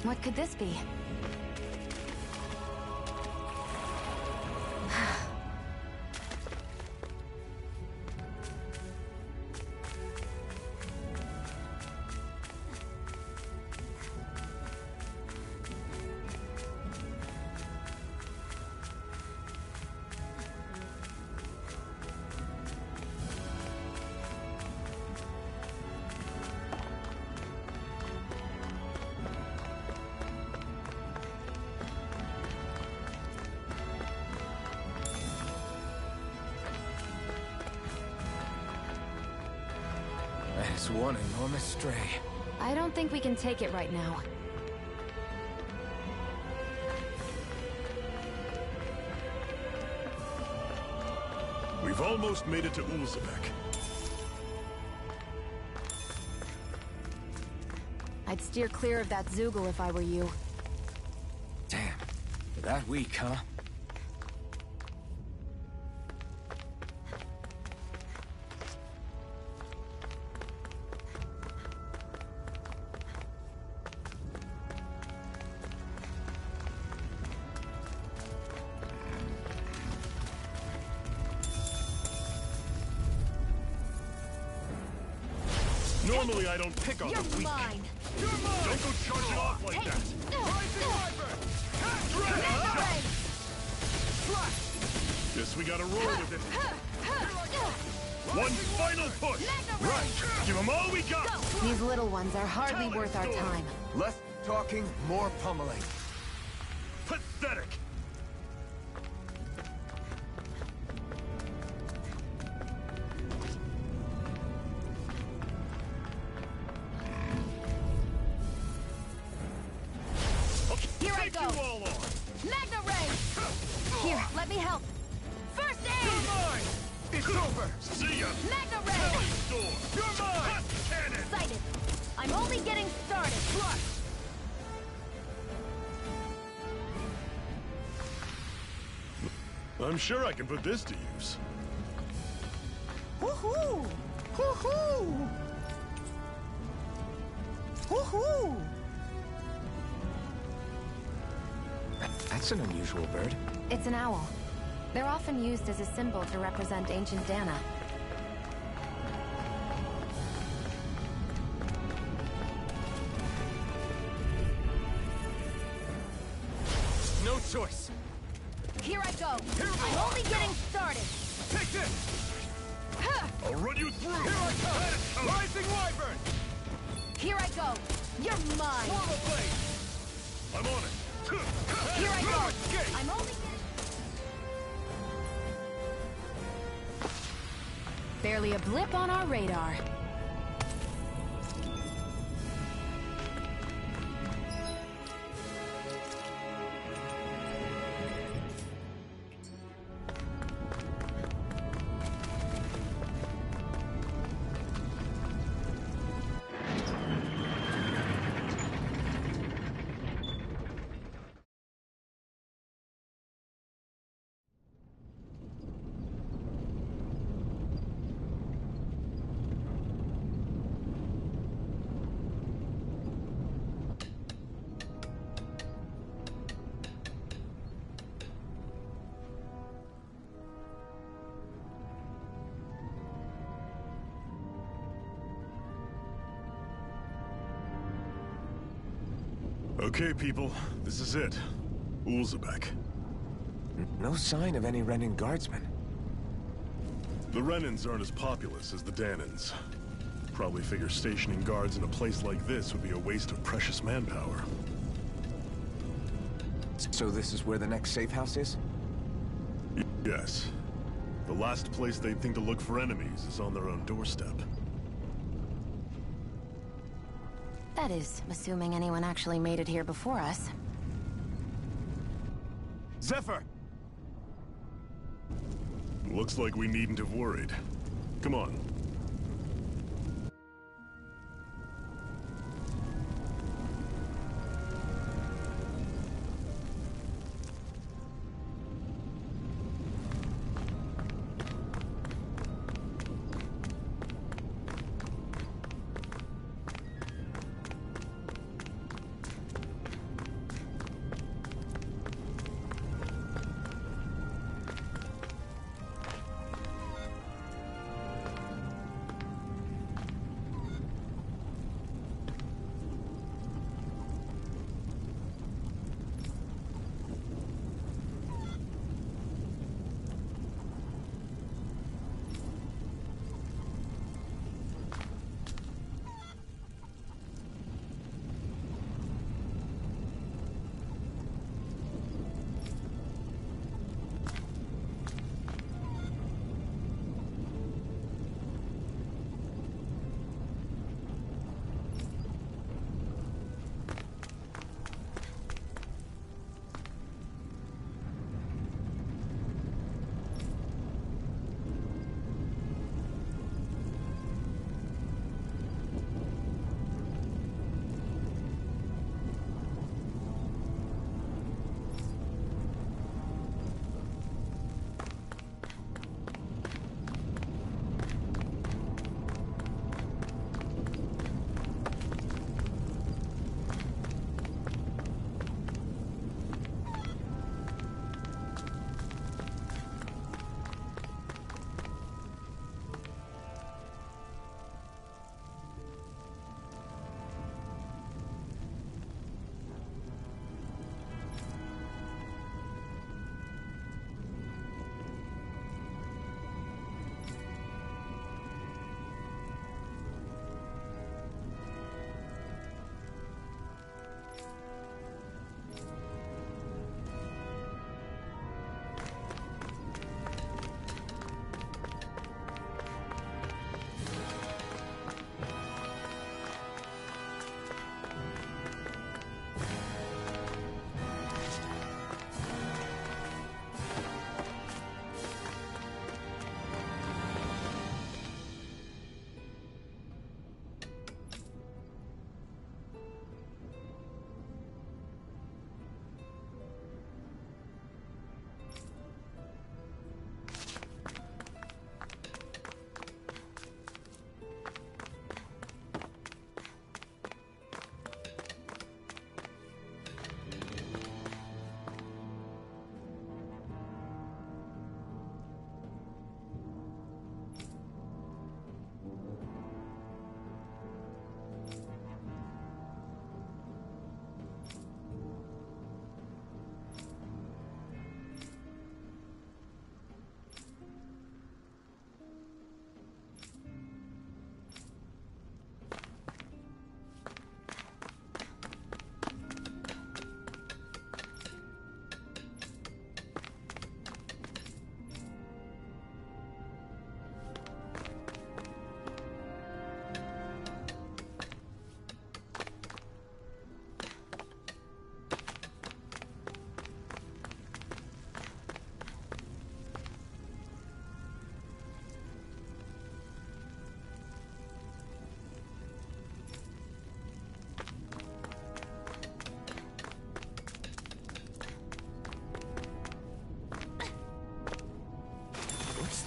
What could this be? That is one enormous stray. I don't think we can take it right now. We've almost made it to Ulzebek. I'd steer clear of that Zoogle if I were you. Damn. You're that weak, huh? Normally I don't pick on the weak. Mine. You're mine! Don't go charging off like that! Rising Wyvern! Guess we gotta roll with it. One final push! Right! Give them all we got! These little ones are hardly worth our time. Less talking, more pummeling. Pathetic! Here, let me help. First aid! You're mine! It's over! See ya! Magna Ray! Kelly Storm! You're mine! Cannon! Excited. I'm only getting started. Plus! I'm sure I can put this to use. Woohoo! Woohoo! Woohoo! That's an unusual bird. It's an owl. They're often used as a symbol to represent ancient Dana. No choice. Here I go. I'm only getting started. Take this! I'll run you through! Here I come! Rising Wyvern! Here I go. You're mine. Normal blade! I'm on it! Here I go. I'm only getting... Barely a blip on our radar. Okay, people, this is it. Ulzebek. No sign of any Renin guardsmen. The Renins aren't as populous as the Danans. Probably figure stationing guards in a place like this would be a waste of precious manpower. So this is where the next safe house is? Yes. The last place they'd think to look for enemies is on their own doorstep. That is, assuming anyone actually made it here before us. Zephyr! Looks like we needn't have worried. Come on.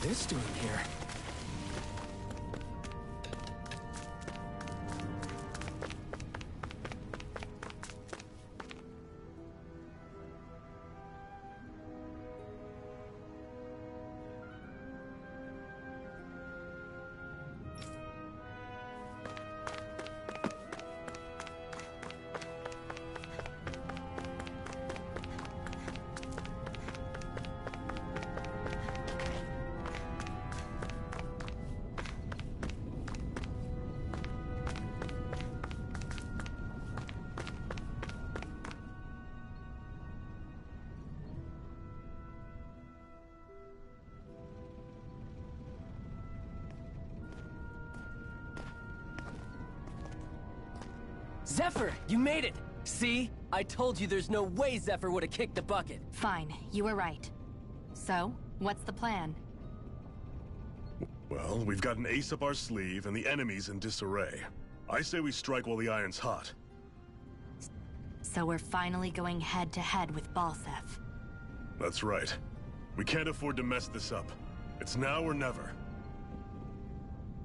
this doing here? Zephyr, you made it! See? I told you there's no way Zephyr would have kicked the bucket. Fine, you were right. So, what's the plan? Well, we've got an ace up our sleeve and the enemy's in disarray. I say we strike while the iron's hot. So we're finally going head-to-head with Balseph. That's right. We can't afford to mess this up. It's now or never.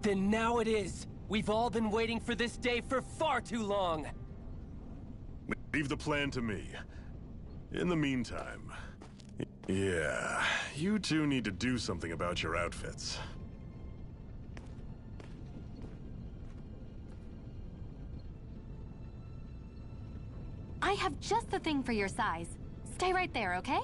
Then now it is. We've all been waiting for this day for far too long. Leave the plan to me. In the meantime... Yeah, you two need to do something about your outfits. I have just the thing for your size. Stay right there, okay?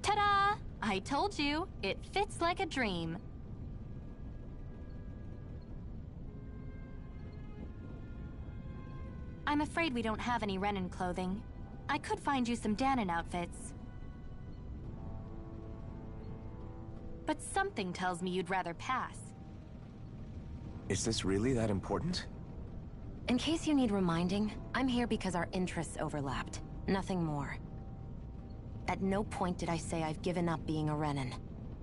Ta-da! I told you, it fits like a dream. I'm afraid we don't have any Renan clothing. I could find you some Danon outfits. But something tells me you'd rather pass. Is this really that important? In case you need reminding, I'm here because our interests overlapped. Nothing more. At no point did I say I've given up being a Renan.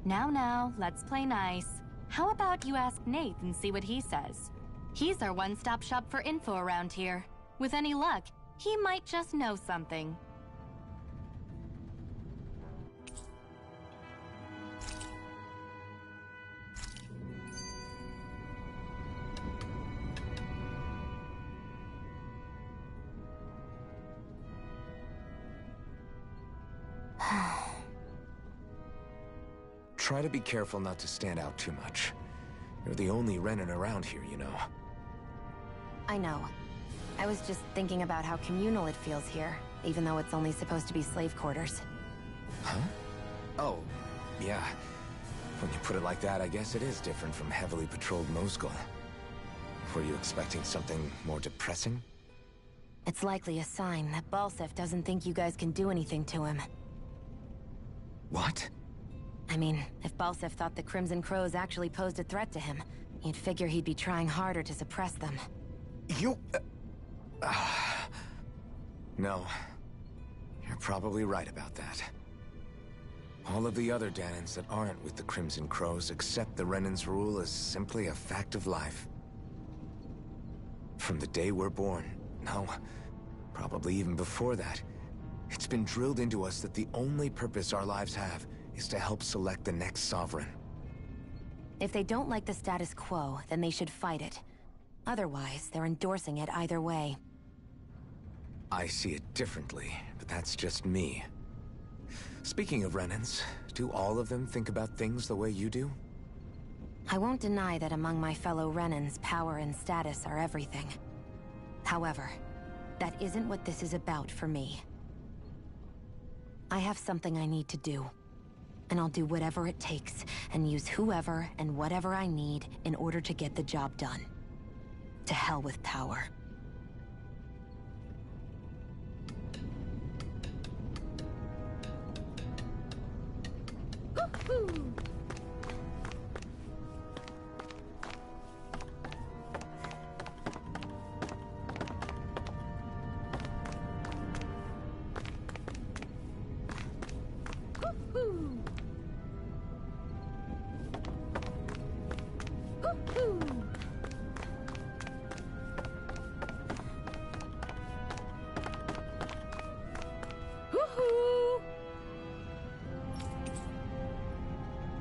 Now, let's play nice. How about you ask Nath and see what he says? He's our one-stop shop for info around here. With any luck, he might just know something. Try to be careful not to stand out too much. You're the only Renan around here, you know. I know. I was just thinking about how communal it feels here, even though it's only supposed to be slave quarters. Huh? Oh, yeah. When you put it like that, I guess it is different from heavily patrolled Mosgul. Were you expecting something more depressing? It's likely a sign that Balseph doesn't think you guys can do anything to him. What? I mean, if Balseph thought the Crimson Crows actually posed a threat to him, you'd figure he'd be trying harder to suppress them. You... No. You're probably right about that. All of the other Danons that aren't with the Crimson Crows accept the Renan's rule as simply a fact of life. From the day we're born, no, probably even before that, it's been drilled into us that the only purpose our lives have is to help select the next sovereign. If they don't like the status quo, then they should fight it. Otherwise, they're endorsing it either way. I see it differently, but that's just me. Speaking of Renans, do all of them think about things the way you do? I won't deny that among my fellow Renans, power and status are everything. However, that isn't what this is about for me. I have something I need to do. And I'll do whatever it takes, and use whoever and whatever I need in order to get the job done. To hell with power.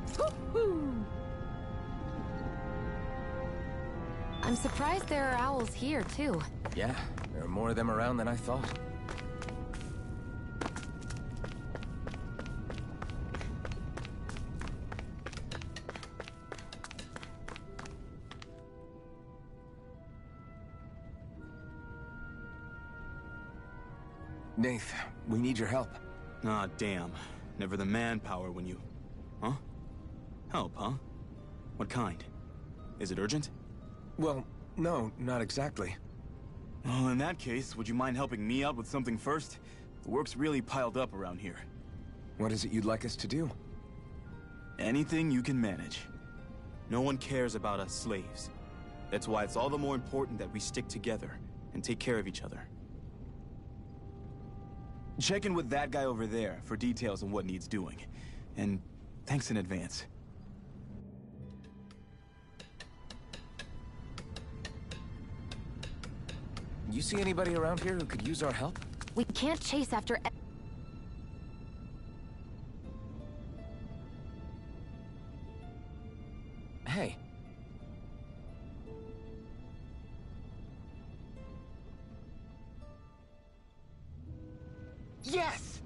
Woo-hoo! I'm surprised there are owls here, too. Yeah, there are more of them around than I thought. Nath, we need your help. Ah, damn. Never the manpower when you... Huh? Help, huh? What kind? Is it urgent? Well, no, not exactly. Well, in that case, would you mind helping me out with something first? The work's really piled up around here. What is it you'd like us to do? Anything you can manage. No one cares about us slaves. That's why it's all the more important that we stick together and take care of each other. Check in with that guy over there for details on what needs doing. And thanks in advance. You see anybody around here who could use our help? We can't chase after... Hey. Yes!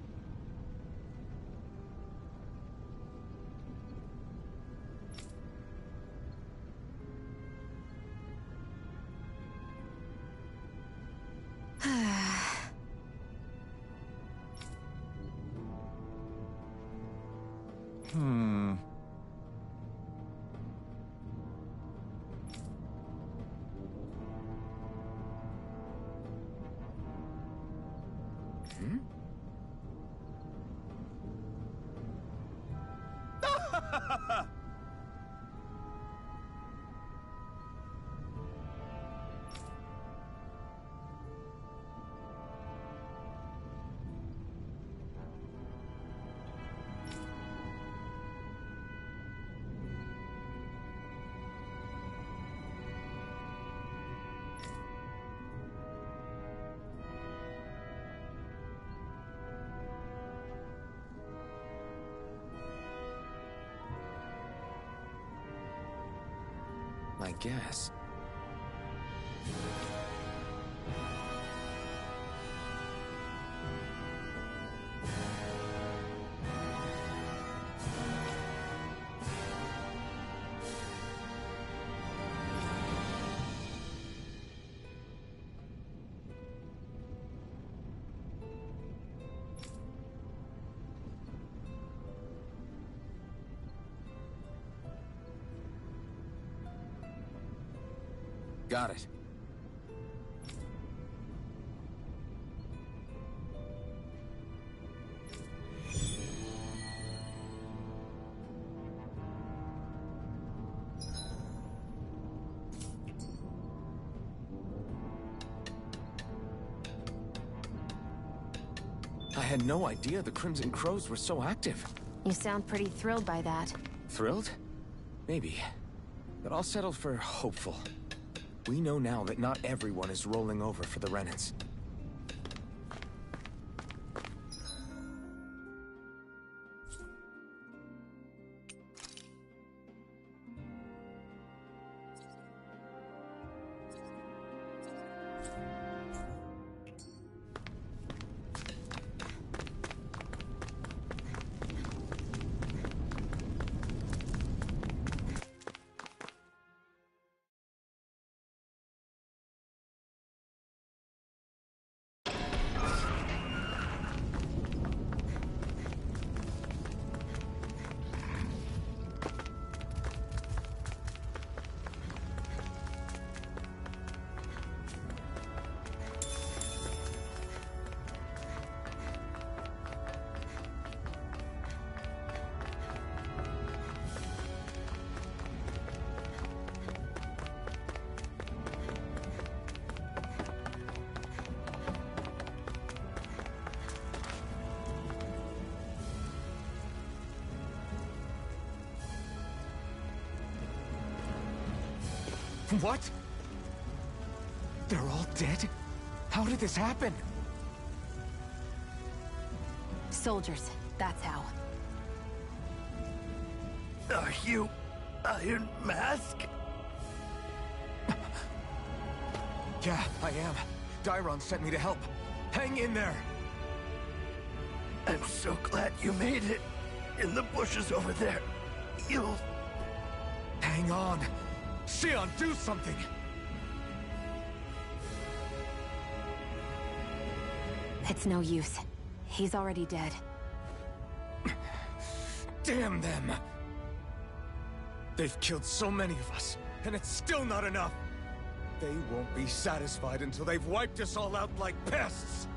I guess. Got it. I had no idea the Crimson Crows were so active. You sound pretty thrilled by that. Thrilled? Maybe. But I'll settle for hopeful. We know now that not everyone is rolling over for the Renans. What? They're all dead? How did this happen? Soldiers, that's how. Are you Iron Mask? Yeah, I am. Dairon sent me to help. Hang in there! I'm so glad you made it. In the bushes over there. You'll... Hang on! Xion, do something! It's no use. He's already dead. Damn them! They've killed so many of us, and it's still not enough! They won't be satisfied until they've wiped us all out like pests!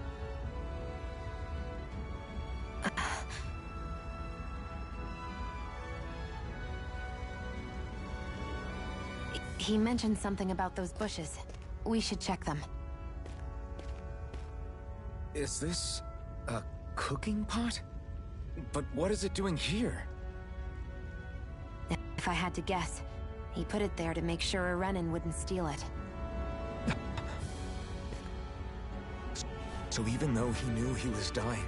He mentioned something about those bushes. We should check them. Is this a cooking pot? But what is it doing here? If I had to guess, he put it there to make sure a Renan wouldn't steal it. So even though he knew he was dying,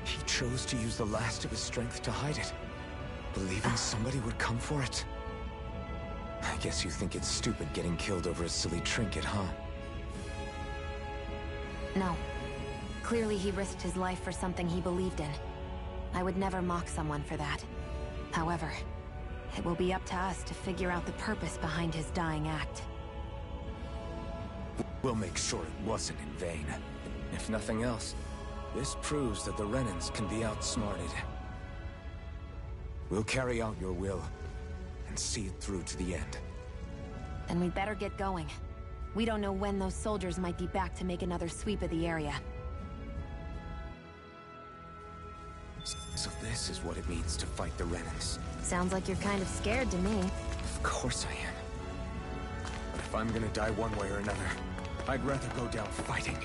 he chose to use the last of his strength to hide it, believing somebody would come for it? I guess you think it's stupid getting killed over a silly trinket, huh? No. Clearly he risked his life for something he believed in. I would never mock someone for that. However, it will be up to us to figure out the purpose behind his dying act. We'll make sure it wasn't in vain. If nothing else, this proves that the Renans can be outsmarted. We'll carry out your will, and see it through to the end. Then we'd better get going. We don't know when those soldiers might be back to make another sweep of the area. So this is what it means to fight the Renans. Sounds like you're kind of scared to me. Of course I am. But if I'm gonna die one way or another, I'd rather go down fighting.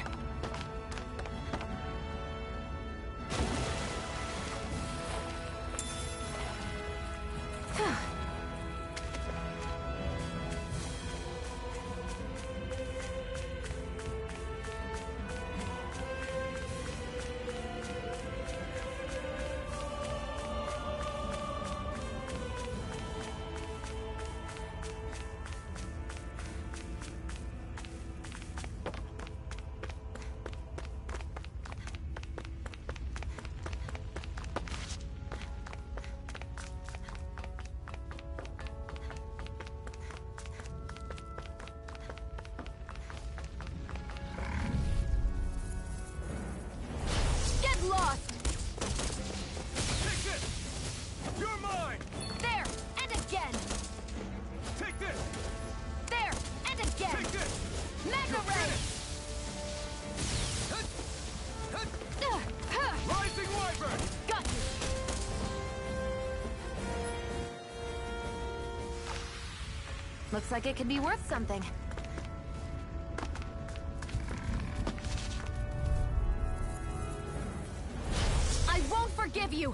Looks like it could be worth something. I won't forgive you!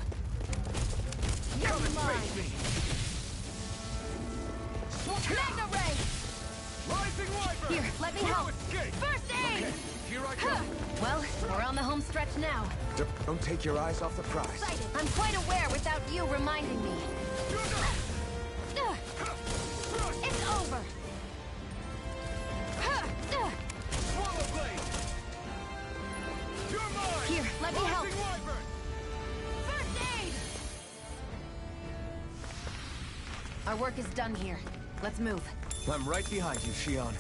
You're mine! Magna Ray! Rising Wyvern! Here, let me help! First aid! Okay, here I go! Well, we're on the home stretch now. Don't take your eyes off the prize. I'm quite aware without you reminding me. It's over! Swallow blade! You're mine! Here, let me help! Rising Wyvern! First aid! Our work is done here. Let's move. I'm right behind you, Shion.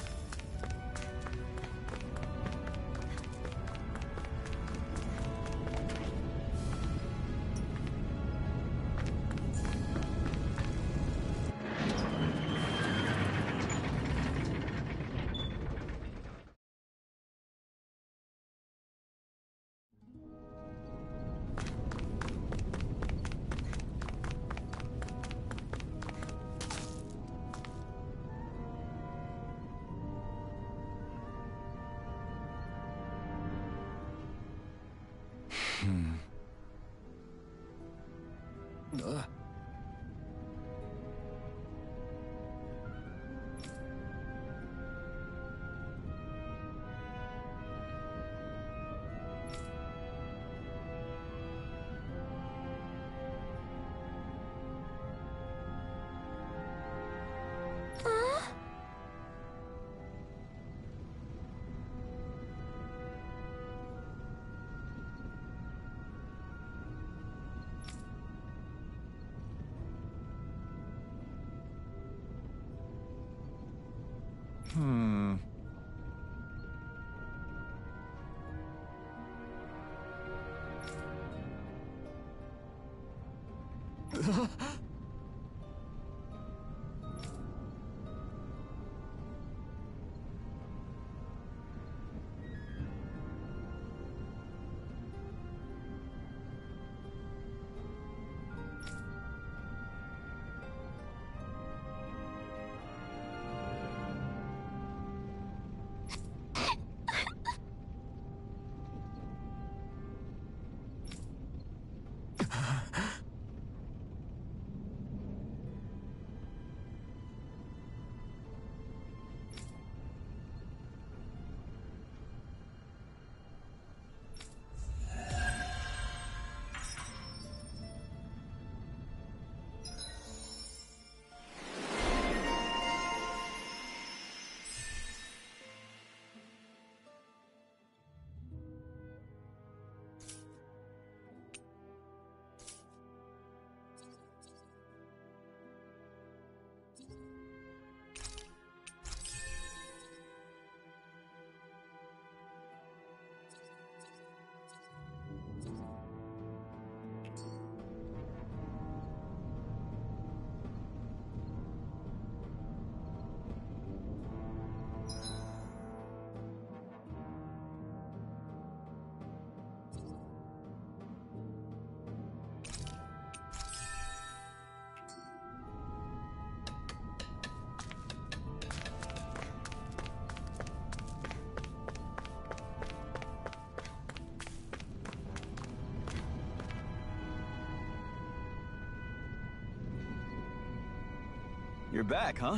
You're back, huh?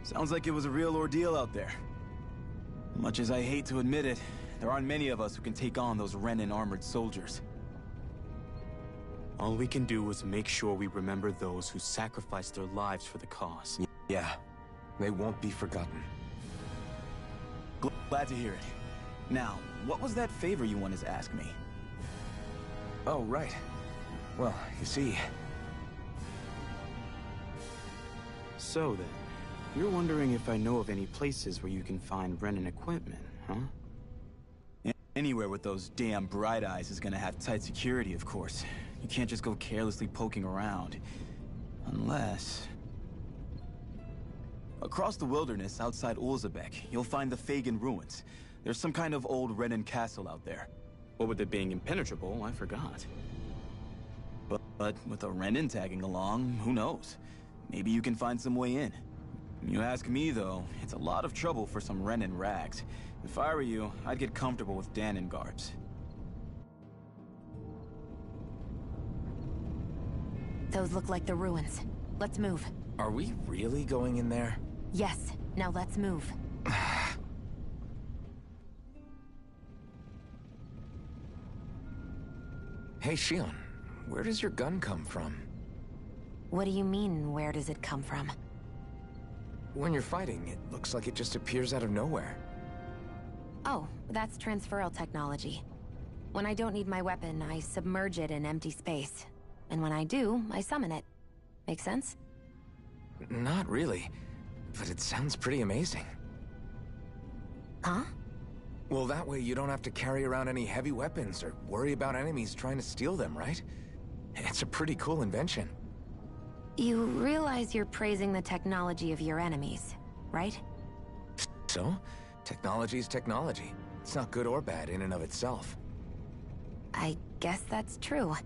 Sounds like it was a real ordeal out there. Much as I hate to admit it, there aren't many of us who can take on those Renan armored soldiers. All we can do is make sure we remember those who sacrificed their lives for the cause. Yeah, they won't be forgotten. Glad to hear it. Now, what was that favor you wanted to ask me? Oh, right. Well, you see... So then, you're wondering if I know of any places where you can find Renan equipment, huh? Anywhere with those damn bright eyes is gonna have tight security, of course. You can't just go carelessly poking around. Unless... Across the wilderness outside Ulzebek, you'll find the Fagan ruins. There's some kind of old Renan castle out there. What with it being impenetrable, I forgot. But with a Renan tagging along, who knows? Maybe you can find some way in. You ask me, though, it's a lot of trouble for some Renan rags. If I were you, I'd get comfortable with Danon garbs. Those look like the ruins. Let's move. Are we really going in there? Yes. Now let's move. Hey, Shion, where does your gun come from? What do you mean, where does it come from? When you're fighting, it looks like it just appears out of nowhere. Oh, that's transferal technology. When I don't need my weapon, I submerge it in empty space. And when I do, I summon it. Make sense? Not really, but it sounds pretty amazing. Huh? Well, that way you don't have to carry around any heavy weapons or worry about enemies trying to steal them, right? It's a pretty cool invention. You realize you're praising the technology of your enemies, right? So? Technology's technology. It's not good or bad in and of itself. I guess that's true.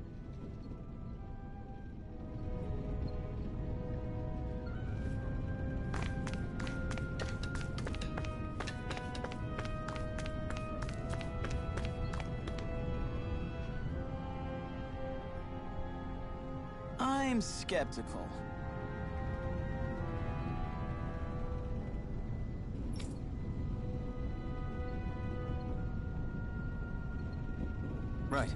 I'm skeptical. Right.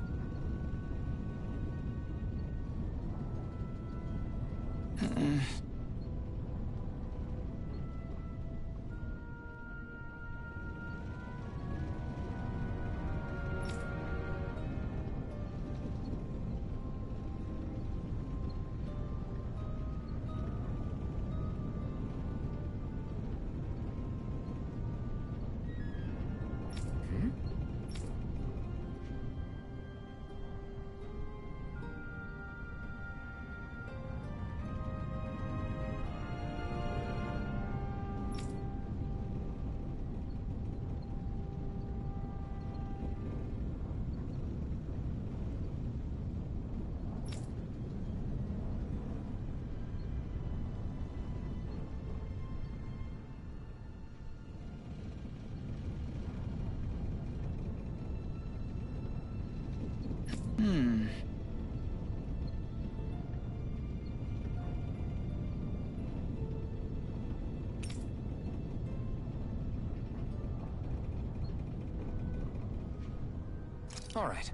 All right.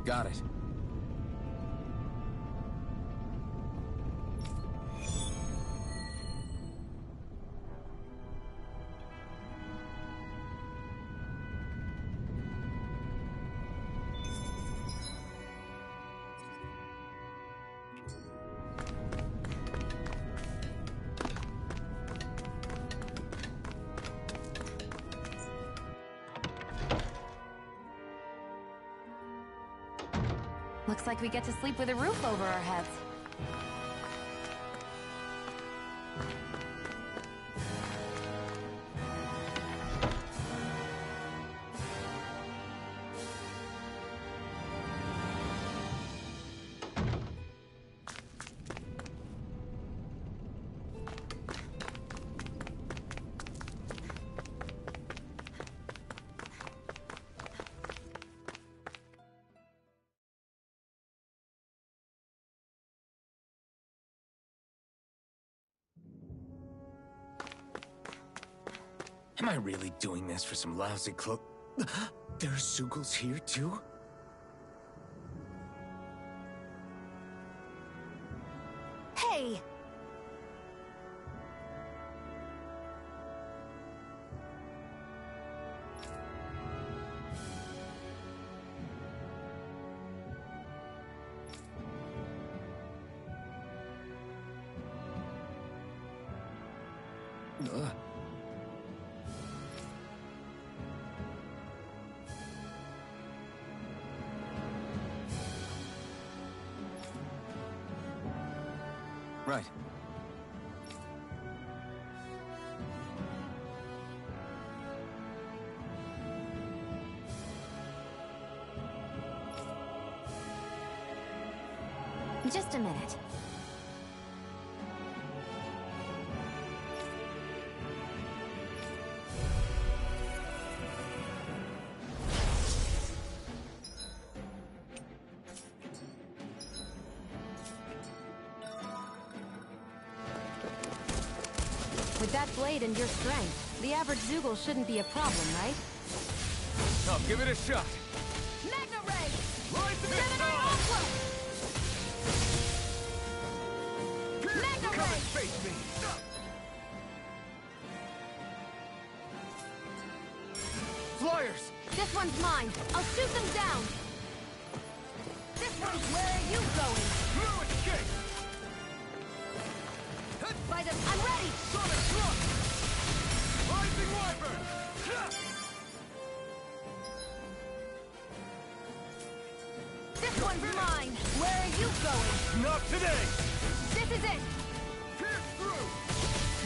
Got it. Looks like we get to sleep with a roof over our heads. Am I really doing this for some lousy cloak? There's Zoogles here, too? Hey! Right. Just a minute. With that blade and your strength, the average Zoogle shouldn't be a problem, right? I'll give it a shot. Magna Ray! Magna Come Ray! and face me. Flyers! This one's mine. I'll shoot them down. This one's where are you going? No escape! By the... I'm ready! Sonic Truck! Rising Wyvern! This one's mine. Where are you going? Not today! This is it! Pierce through!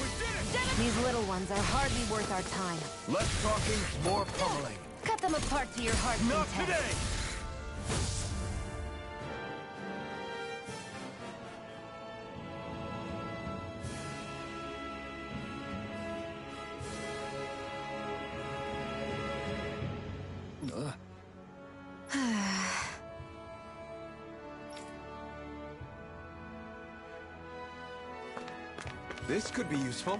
We did it! These little ones are hardly worth our time. Less talking, more pummeling. Cut them apart to your heart's Not content. today! This could be useful.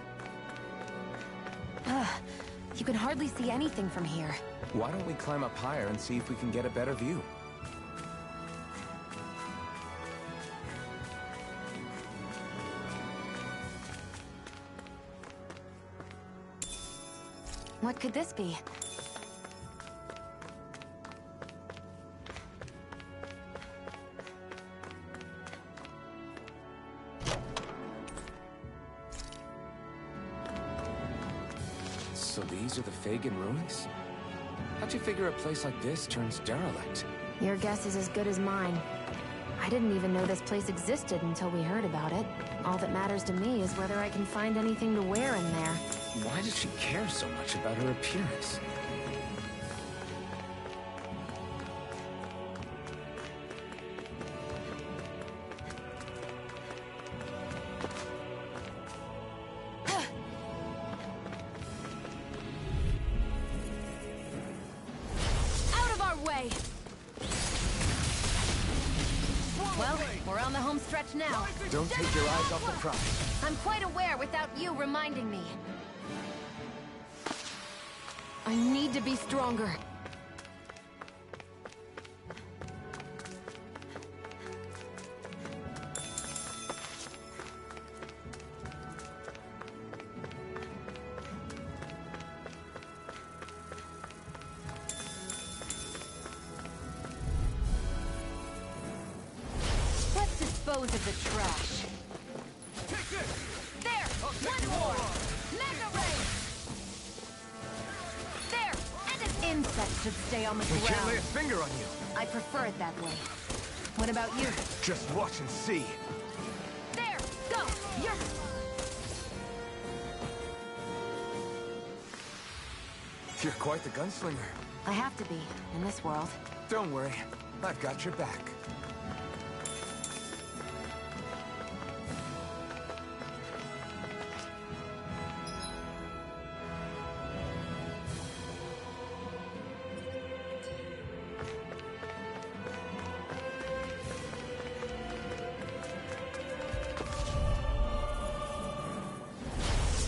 You can hardly see anything from here. Why don't we climb up higher and see if we can get a better view? What could this be? So these are the Fagin ruins? How'd you figure a place like this turns derelict? Your guess is as good as mine. I didn't even know this place existed until we heard about it. All that matters to me is whether I can find anything to wear in there. Why does she care so much about her appearance? Well, we're on the home stretch now. Don't take your eyes off the prize. I'm quite aware without you reminding me. I need to be stronger. Dispose of the trash. Take this! There! One more! Mega Ray! There! And an insect should stay on the ground. We can't lay a finger on you. I prefer it that way. What about you? Just watch and see. There! Go! You're quite the gunslinger. I have to be, in this world. Don't worry. I've got your back.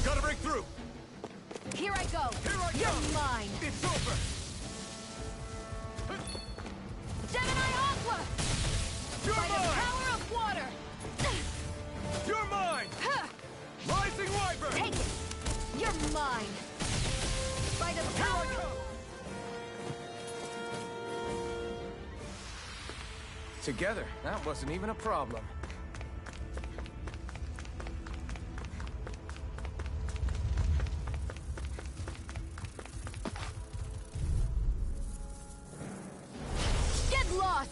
Gotta break through! Here I go! Here I You're come! mine! It's over! Gemini Aqua! You're By mine! the power of water! You're mine! Rising Wyvern! Take it! You're mine! By the power of... Together, that wasn't even a problem. Get lost!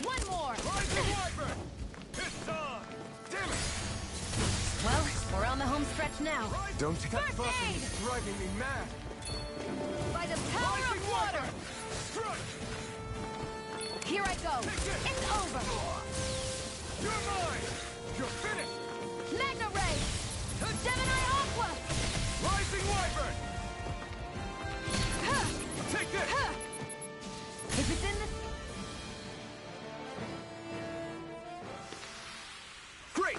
One more! Rising Wyvern! It's on! Damn it! Well, we're on the home stretch now. Don't take that First fuss, aid! it's driving me mad. By the power Rising of water! Wyvern! Strike! Here I go! It's over! You're mine! You're finished! Magna Ray! Gemini Aqua! Rising Wyvern! Take this! If it's in the... Great!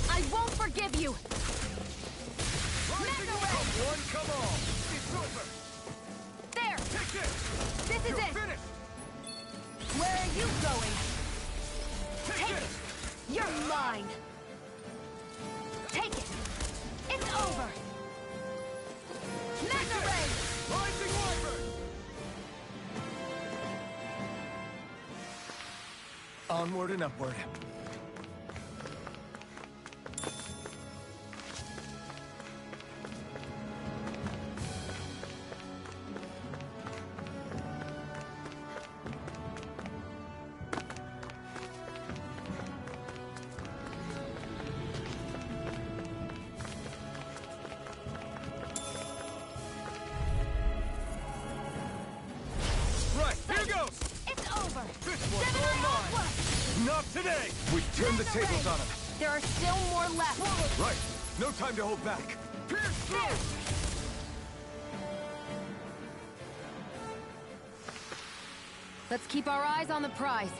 I won't forgive you! Rising Magna Ray! Come one, come all! It's over! There! Take this! This is You're it! finished! Where are you going? Take Take this! it! You're mine! Take it! It's over! Magna Ray! Rising Wyvern! Onward and upward. Right, here goes! It's over! This one's Gemini all mine! Aqua! Not today! We turned the Magna tables Ray! on him. There are still more left! Right, no time to hold back. Pierce through! There! Let's keep our eyes on the prize.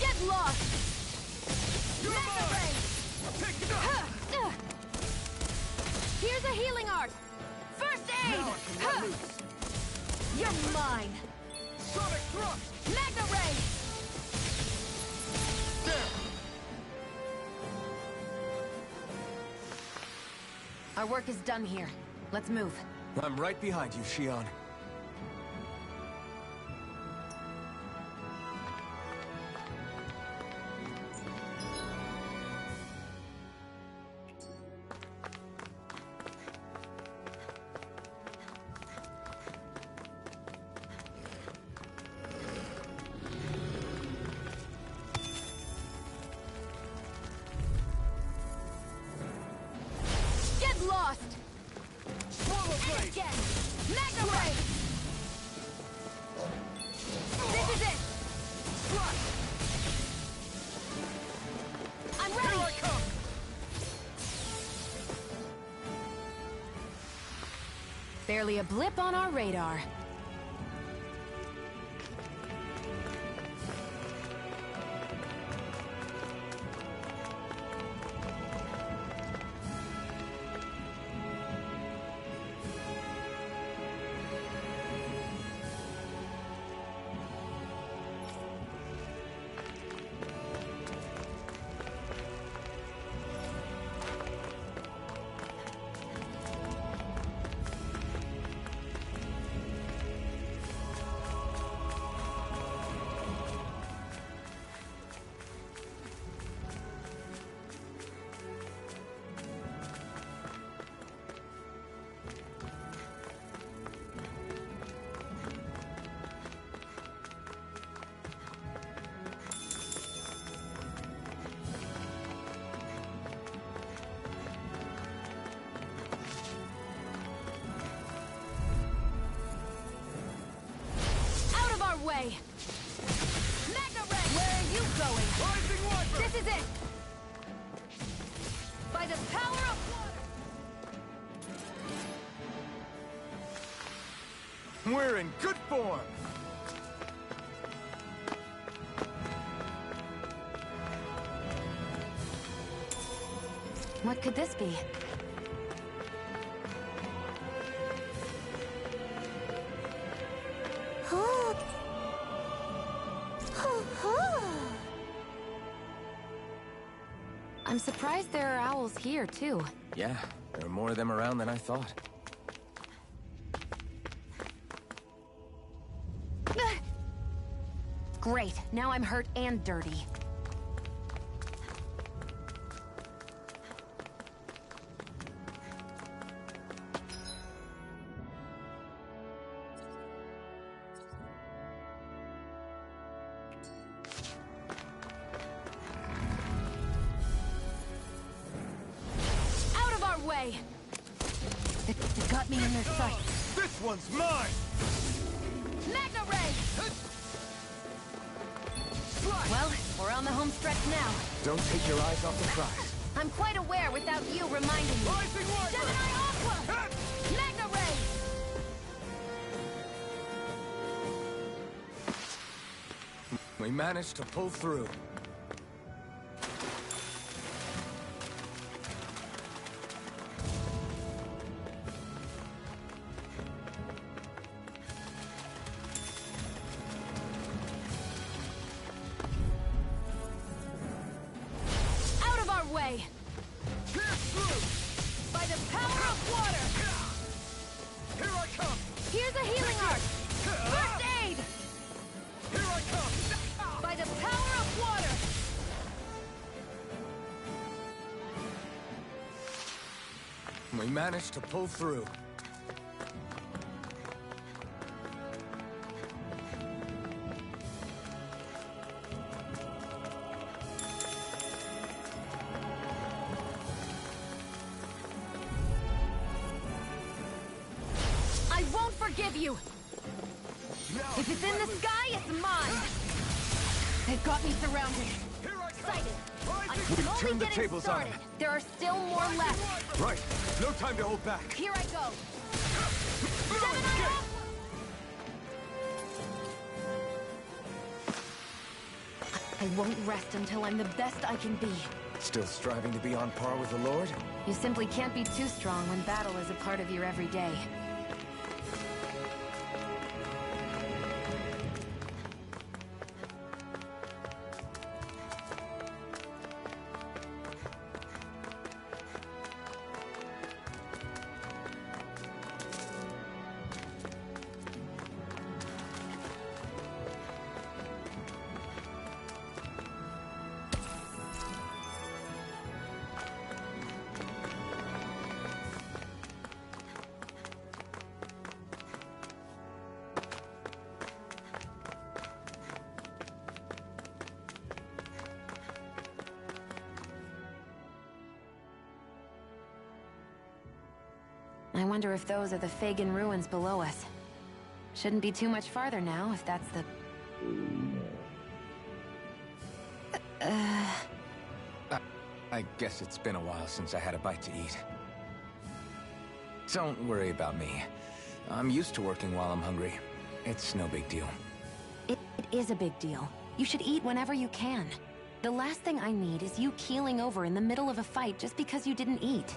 Get lost! You're Magna mine! Ray! Take it up! Here's a healing art! First aid! Now I can let loose. You're mine! Sonic thrust! Magna Ray! There! Our work is done here. Let's move. I'm right behind you, Shion. Get lost! Swallow And blade! again! Magna Ray! Barely a blip on our radar. Way. Mega Ray! Where are you going? Rising Wiper! This is it! By the power of water! We're in good form! What could this be? I'm surprised there are owls here, too. Yeah, there are more of them around than I thought. Great, now I'm hurt and dirty. They got me in their sights. This one's mine! Magna Ray! Well, we're on the home stretch now. Don't take your eyes off the prize. I'm quite aware without you reminding me. Rising Wiper! Gemini Aqua! Magna Ray! We managed to pull through. Way. By the power of water! Here I come! Here's a healing arc! First aid! Here I come! By the power of water! We managed to pull through. Forgive you! If it's in the sky, it's mine! They've got me surrounded. Excited. I'm only getting started. There are still more left. Right. No time to hold back. Here I go. Gemini Aqua! I won't rest until I'm the best I can be. Still striving to be on par with the Lord? You simply can't be too strong when battle is a part of your everyday. I wonder if those are the Fagin ruins below us. Shouldn't be too much farther now, if that's the... I guess it's been a while since I had a bite to eat. Don't worry about me. I'm used to working while I'm hungry. It's no big deal. It is a big deal. You should eat whenever you can. The last thing I need is you keeling over in the middle of a fight just because you didn't eat.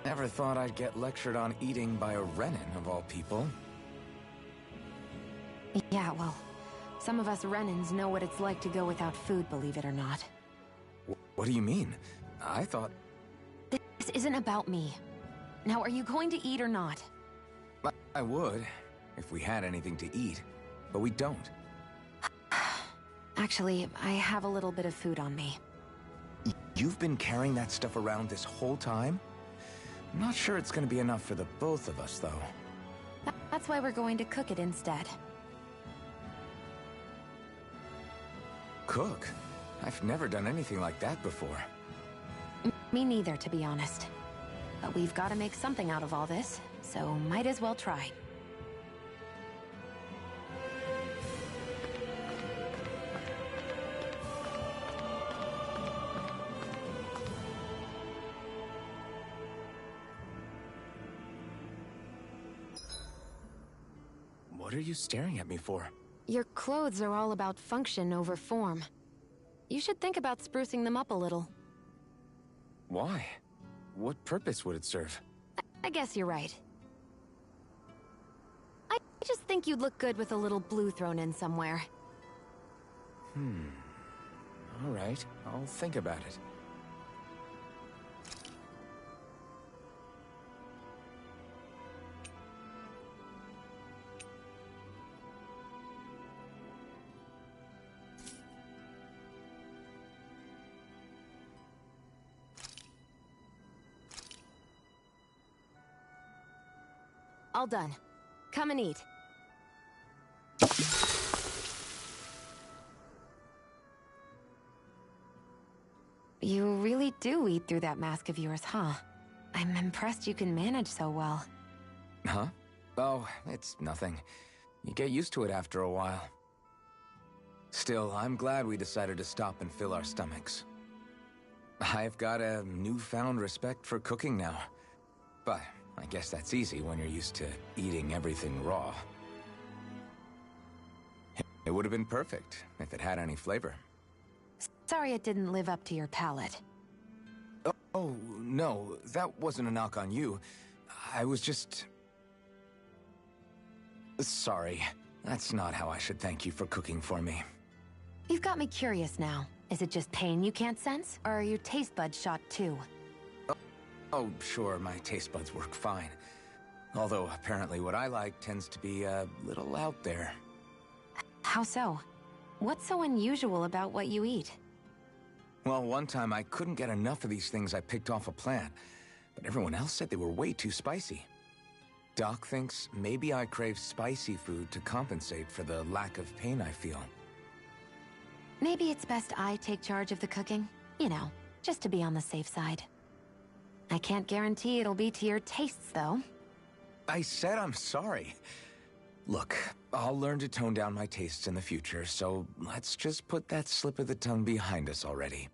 Never thought I'd get lectured on eating by a Renin, of all people. Yeah, well, some of us Renins know what it's like to go without food, believe it or not. What do you mean? I thought... This isn't about me. Now, are you going to eat or not? I would, if we had anything to eat, but we don't. Actually, I have a little bit of food on me. You've been carrying that stuff around this whole time? I'm not sure it's gonna be enough for the both of us, though. That's why we're going to cook it instead. Cook? I've never done anything like that before. Me neither, to be honest. But we've got to make something out of all this, so might as well try. What are you staring at me for? Your clothes are all about function over form. You should think about sprucing them up a little. Why? What purpose would it serve? I guess you're right. I just think you'd look good with a little blue thrown in somewhere. All right, I'll think about it. All done. Come and eat. You really do eat through that mask of yours, huh? I'm impressed you can manage so well. Huh? Oh, it's nothing. You get used to it after a while. Still, I'm glad we decided to stop and fill our stomachs. I've got a newfound respect for cooking now. But I guess that's easy when you're used to eating everything raw. It would have been perfect if it had any flavor. Sorry it didn't live up to your palate. Oh, no, that wasn't a knock on you. I was just... Sorry. That's not how I should thank you for cooking for me. You've got me curious now. Is it just pain you can't sense, or are your taste buds shot too? Oh, sure, my taste buds work fine. Although, apparently what I like tends to be a little out there. How so? What's so unusual about what you eat? Well, one time I couldn't get enough of these things I picked off a plant, but everyone else said they were way too spicy. Doc thinks maybe I crave spicy food to compensate for the lack of pain I feel. Maybe it's best I take charge of the cooking. You know, just to be on the safe side. I can't guarantee it'll be to your tastes, though. I said I'm sorry. Look, I'll learn to tone down my tastes in the future, so let's just put that slip of the tongue behind us already.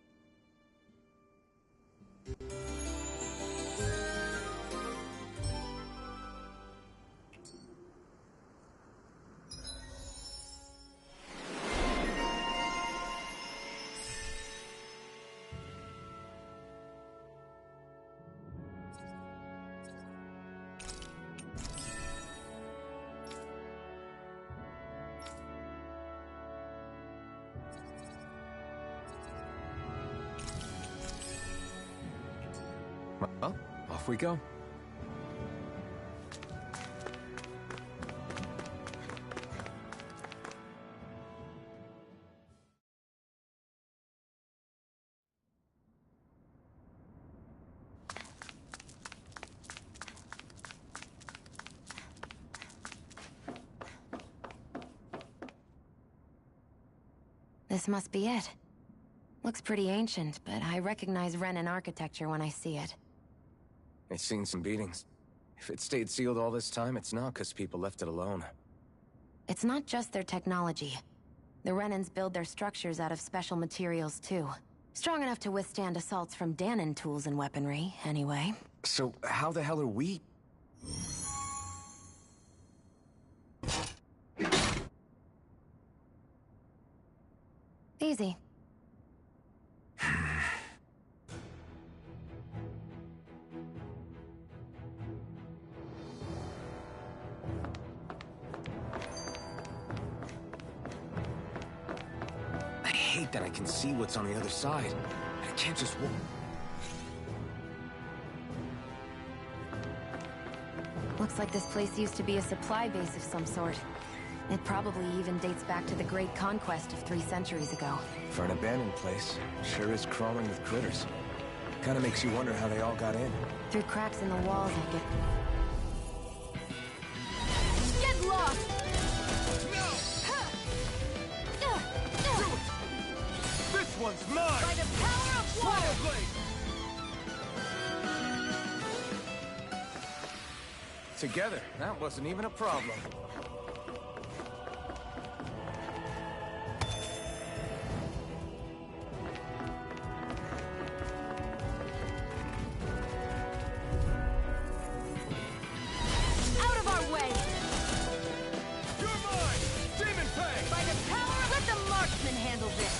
Well, off we go. This must be it. Looks pretty ancient, but I recognize Renin architecture when I see it. It's seen some beatings. If it stayed sealed all this time, it's not because people left it alone. It's not just their technology. The Renins build their structures out of special materials, too. Strong enough to withstand assaults from Danon tools and weaponry, anyway. So how the hell are we... Easy. I hate that I can see what's on the other side. I can't just walk. Looks like this place used to be a supply base of some sort. It probably even dates back to the Great Conquest of 3 centuries ago. For an abandoned place, sure is crawling with critters. Kinda makes you wonder how they all got in. Through cracks in the walls, I get... Get lost! No! This one's mine! By the power of water! Blade! Together, that wasn't even a problem. Out of our way! You're mine! Demon Fang! By the power of... Let the marksman handle this!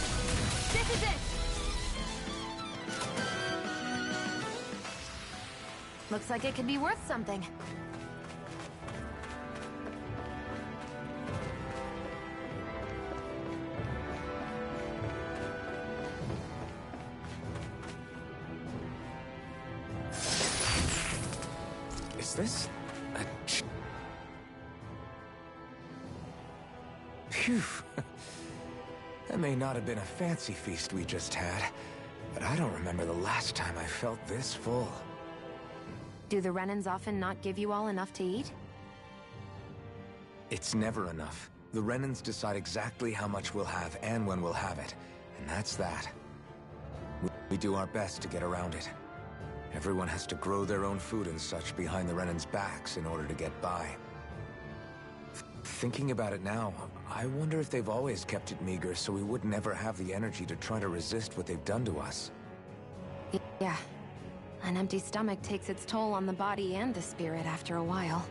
This is it! Looks like it could be worth something. Is this a... Phew. That may not have been a fancy feast we just had, but I don't remember the last time I felt this full. Do the Renans often not give you all enough to eat? It's never enough. The Renans decide exactly how much we'll have and when we'll have it, and that's that. We do our best to get around it. Everyone has to grow their own food and such behind the Renans' backs in order to get by. Thinking about it now, I wonder if they've always kept it meager so we would never have the energy to try to resist what they've done to us. Yeah. An empty stomach takes its toll on the body and the spirit after a while.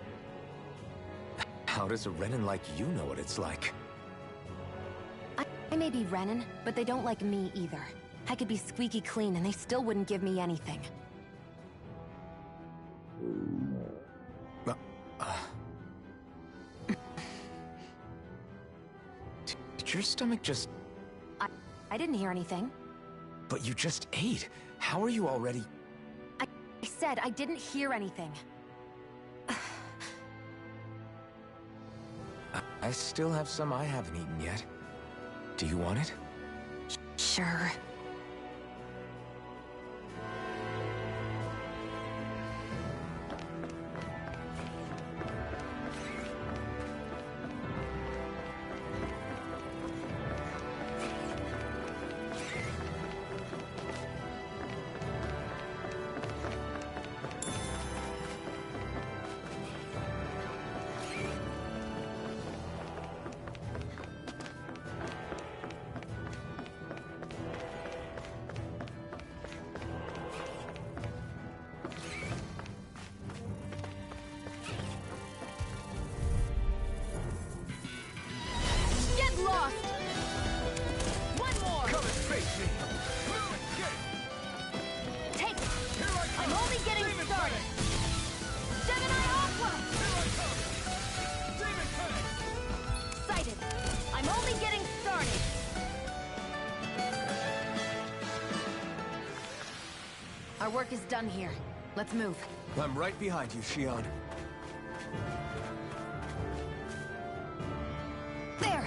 How does a Renan like you know what it's like? I may be Renan, but they don't like me either. I could be squeaky clean and they still wouldn't give me anything. Did your stomach just... I didn't hear anything. But you just ate. How are you already... I said I didn't hear anything. I still have some I haven't eaten yet. Do you want it? Sure. Our work is done here. Let's move. I'm right behind you, Shion. There!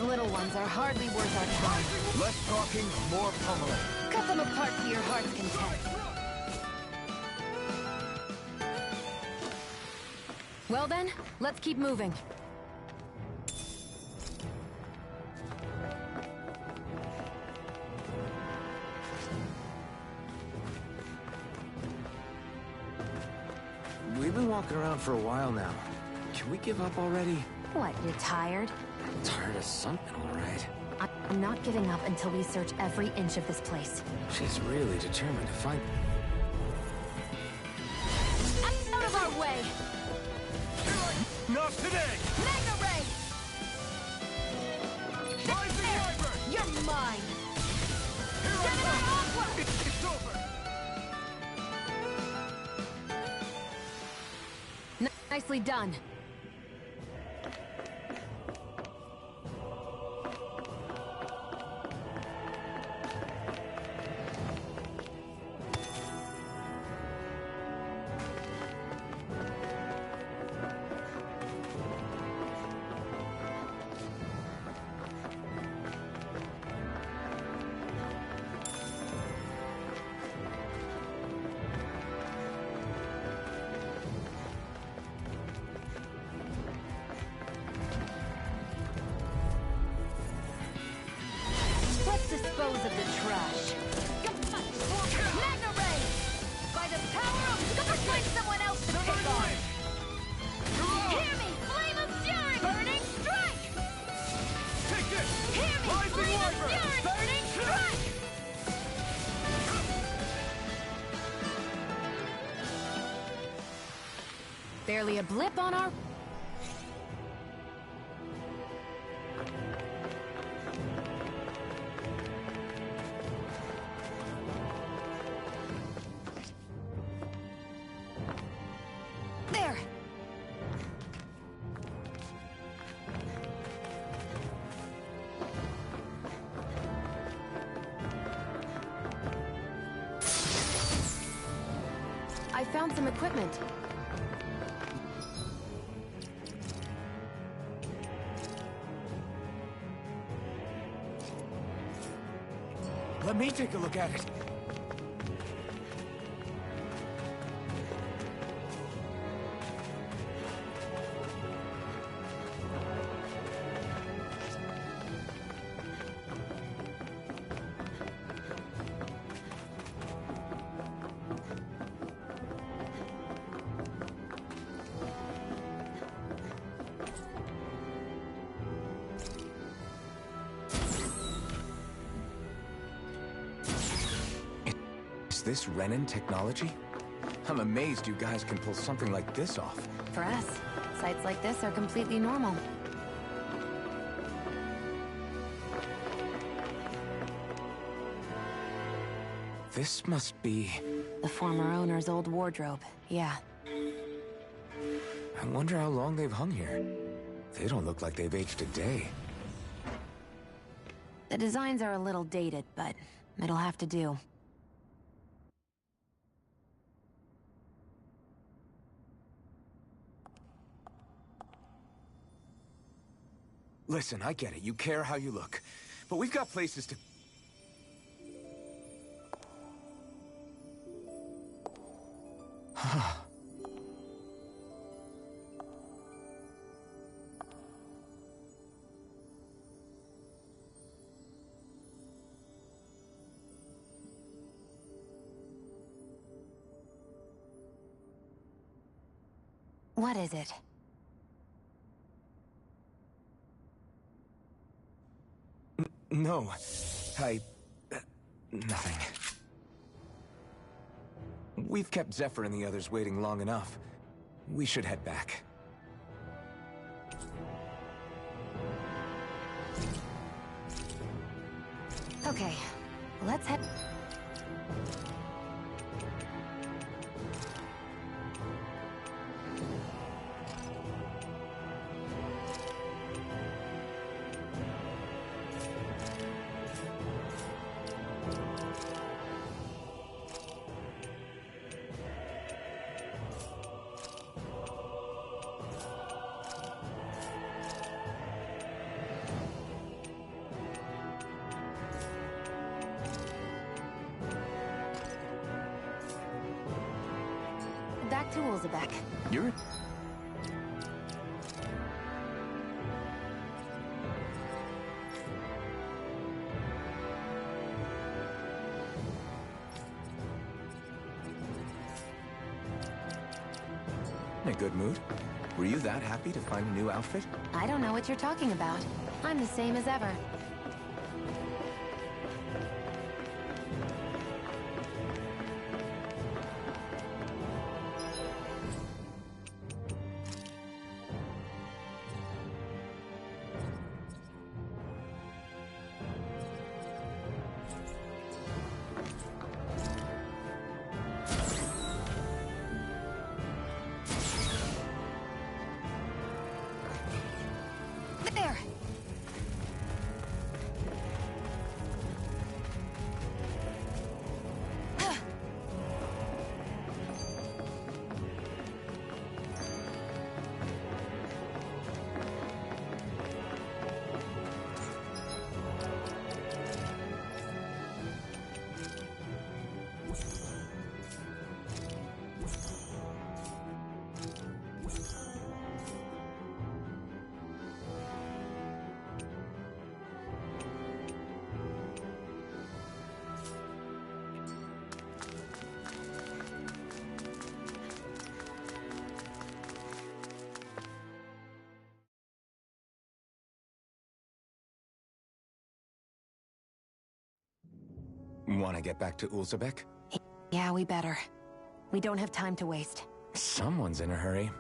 little ones are hardly worth our time. Less talking, more pummeling. Cut them apart to your heart's content. Well then, let's keep moving. We've been walking around for a while now. Can we give up already? What, you're tired? I'm tired of something, all right. I'm not giving up until we search every inch of this place. She's really determined to find... Out of our way! Not today! Mega Ray! You're mine! It's over! Nicely done. Dispose of the trash. Mega Ray! By the power of God, find someone else to pick on! Hear me! Flame of fury! Burning strike! Take this! Hear me! Flame of fury! Burning strike! Barely a blip on our... There! I found some equipment. Let me take a look at it. Is this Renin technology? I'm amazed you guys can pull something like this off. For us, sites like this are completely normal. This must be... The former owner's old wardrobe, yeah. I wonder how long they've hung here. They don't look like they've aged a day. The designs are a little dated, but it'll have to do. Listen, I get it. You care how you look. But we've got places to... What is it? No. Nothing. We've kept Zephyr and the others waiting long enough. We should head back. Okay, let's head... back to Ulzebek. You're... In a good mood? Were you that happy to find a new outfit? I don't know what you're talking about. I'm the same as ever. There! Want to get back to Ulzebek? Yeah, we better. We don't have time to waste. Someone's in a hurry.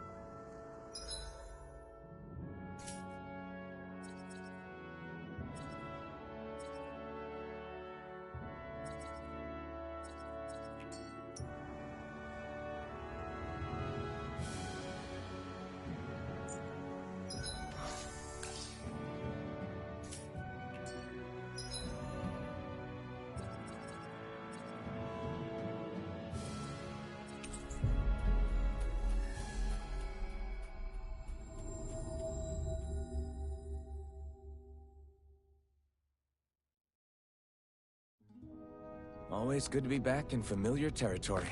Always good to be back in familiar territory.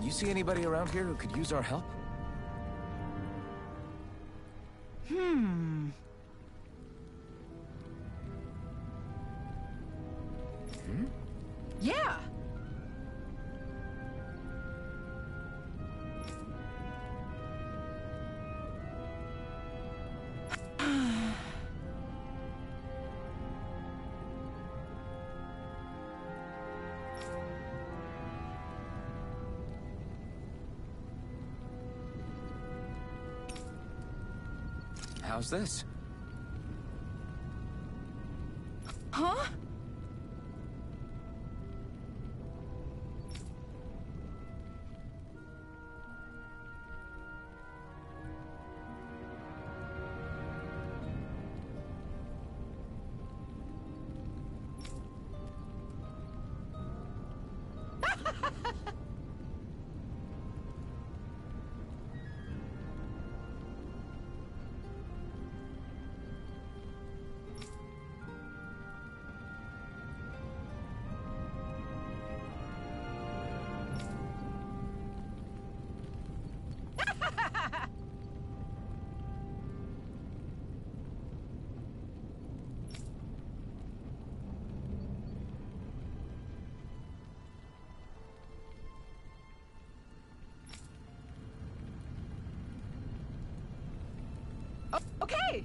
You see anybody around here who could use our help? Yeah! How's this? Huh? Okay!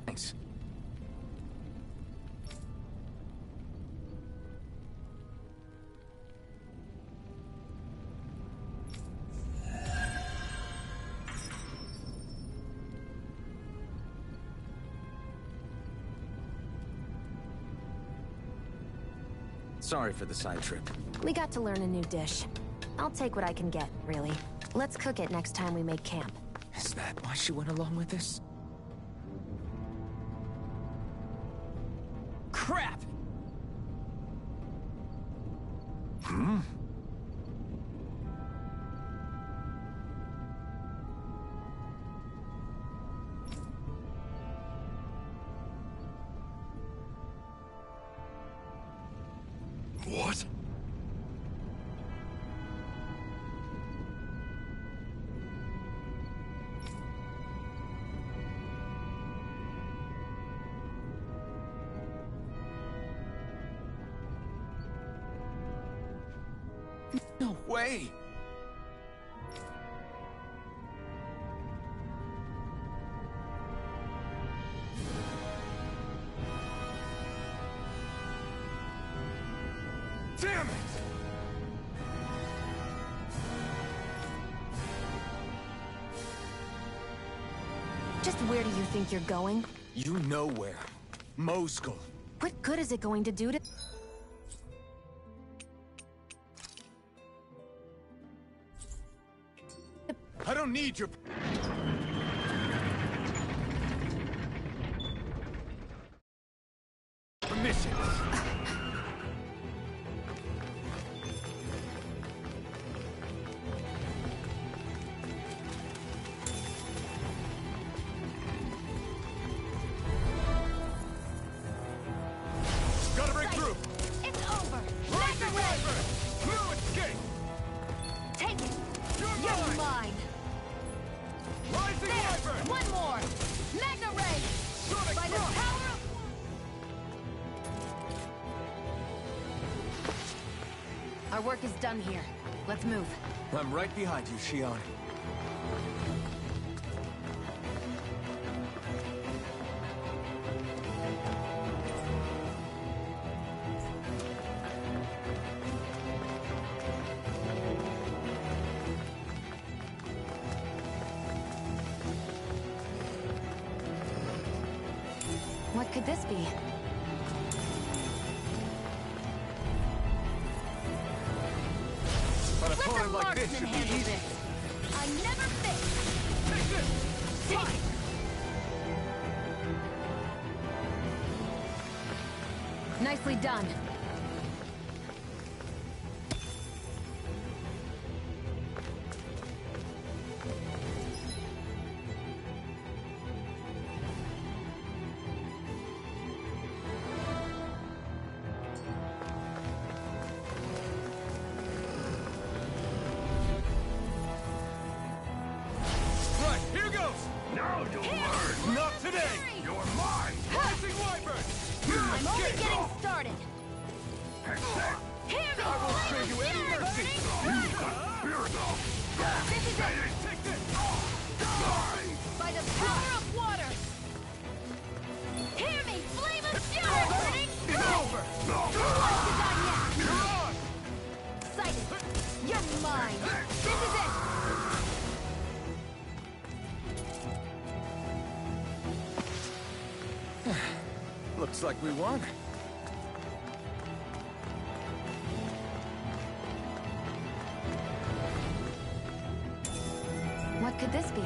Thanks. Sorry for the side trip. We got to learn a new dish. I'll take what I can get, really. Let's cook it next time we make camp. Is that why she went along with this? Crap! What? No way! Damn it! Just where do you think you're going? You know where. Moscow. What good is it going to do to... I don't need your... permission. Gotta break through. It's over. Rising Wyvern! No escape! Take it. You're mine! Mine. Rising There. Wyvern! One more. Magna Ray. Sonic By the Thrust! power of... Our work is done here. Let's move. I'm right behind you, Shion. What could this be? But Let the opponent like this marksman should be handle easy. this. I never fail. Take this! Take it. Nicely done. Right, here goes! Now you'll learn! Not today! You're mine! Rising Wyvern! I'm only getting started. Accept! Hear me. I won't show you any Flame of mercy! burning. Spirit of This is it. Take this! By the power of water. Hear me. Flame of fury burning. It's over! Who wants to die next? You're on! Sighted. You're mine. This is it. Looks like we won. What could this be?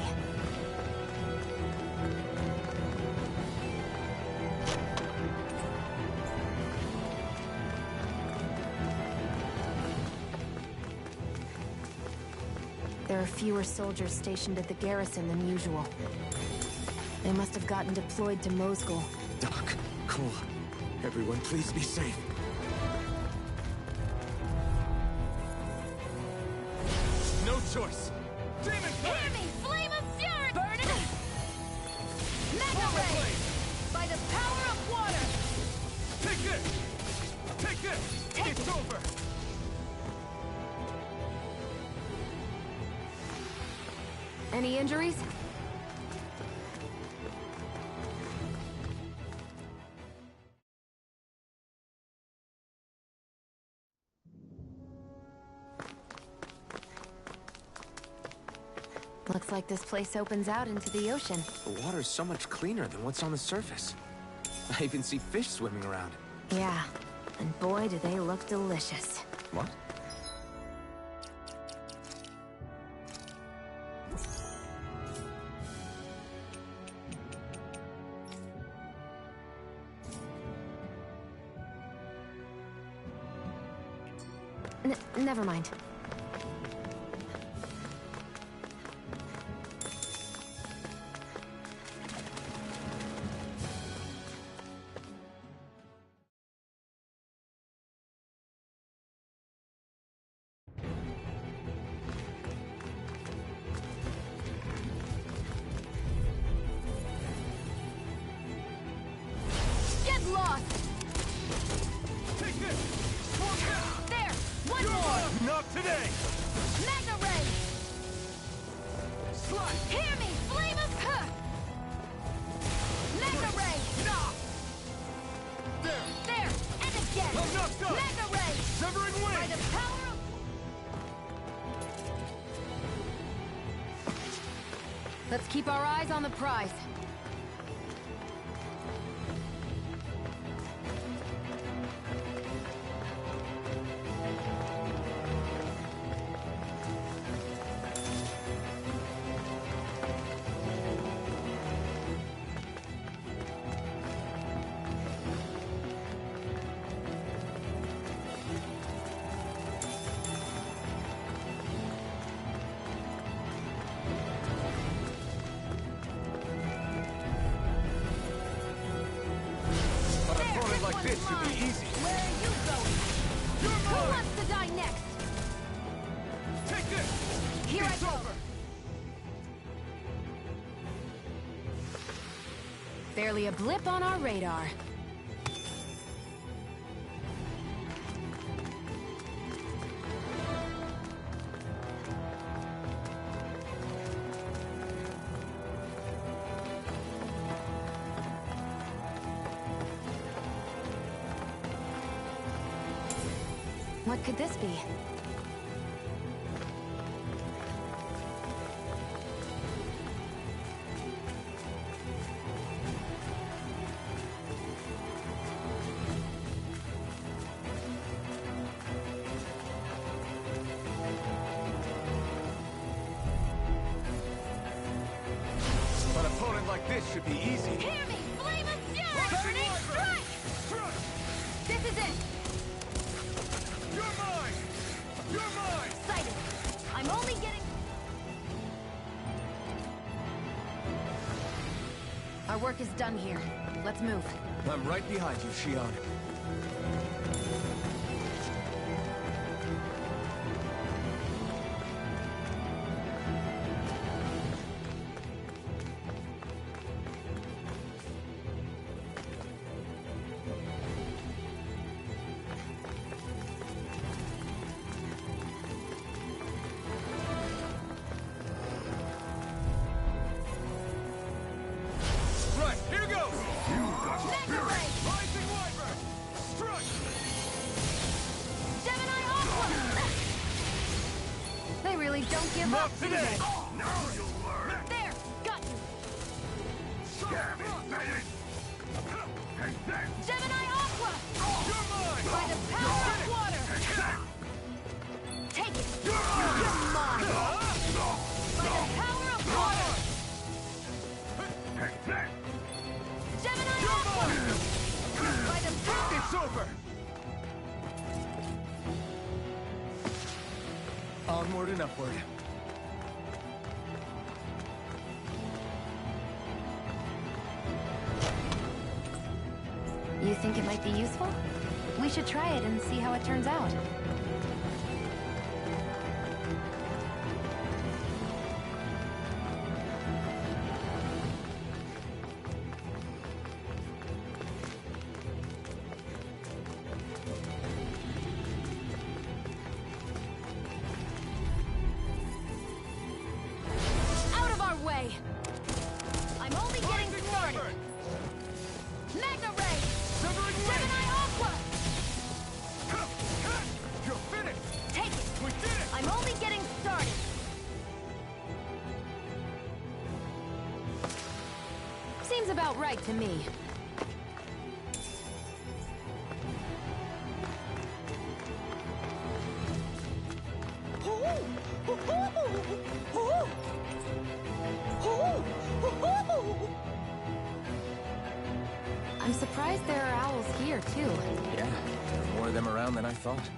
There are fewer soldiers stationed at the garrison than usual. They must have gotten deployed to Moscow. Doc, Cole, everyone please be safe. No choice. Demon Hear Flame! me. Flame of fury burning. Mega Lava ray. Flame! By the power of water. Take this! Take this! It's over! Any injuries? Looks like this place opens out into the ocean. The water's so much cleaner than what's on the surface. I even see fish swimming around. Yeah, and boy do they look delicious. What? Never mind. today! Mega ray! Slice! Hear me! Flame of her! Mega ray! There! And again! I'm knocked up! Mega ray! Severing By wing! the power of... Let's keep our eyes on the prize. Like this should be easy. Where are you going? Who wants to die next? Take this! Here I It's go. over! Barely a blip on our radar. What could this be? An opponent like this should be easy. Hear me! Flame of fury! Burning strike! This is it! You're mine! You're mine! Sighted! I'm only getting... Our work is done here. Let's move. I'm right behind you, Shion. Right, here goes! Mega ray! Rising Wyvern! Strike! Gemini Aqua! They really don't give Not up today! Now you'll learn! There! Got you! Damn it, Bennett! Take that! Gemini Aqua! You're mine! By the power of water! Take that! Take it! You're mine! By the power of water! Take that! Gemini Aqua! By the power... It's over! Onward and upward. You think it might be useful? We should try it and see how it turns out. Out of our way! I'm only getting started! Mega ray! Severing wing! Gemini Aqua! You're finished! Take it! We did it! I'm only getting started! Seems about right to me. I'm surprised there are owls here, too. Yeah, there are more of them around than I thought.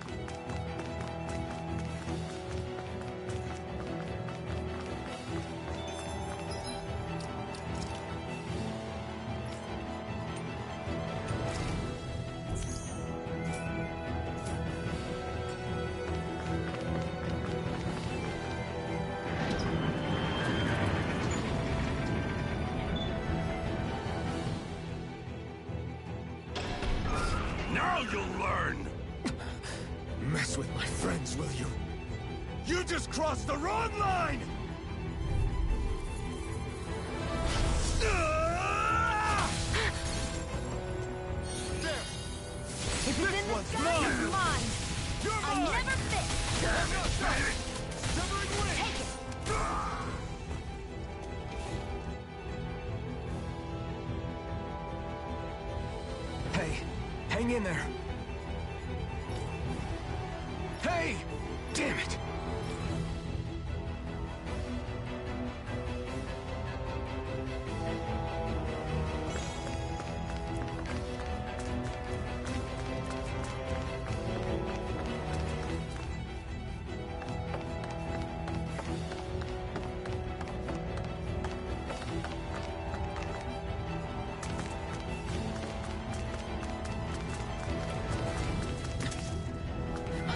Now you'll learn! Mess with my friends, will you? You just crossed the wrong line! If it's in the sky, it's mine. I never fit. Take it. Hey, hang in there. Hey! Damn it!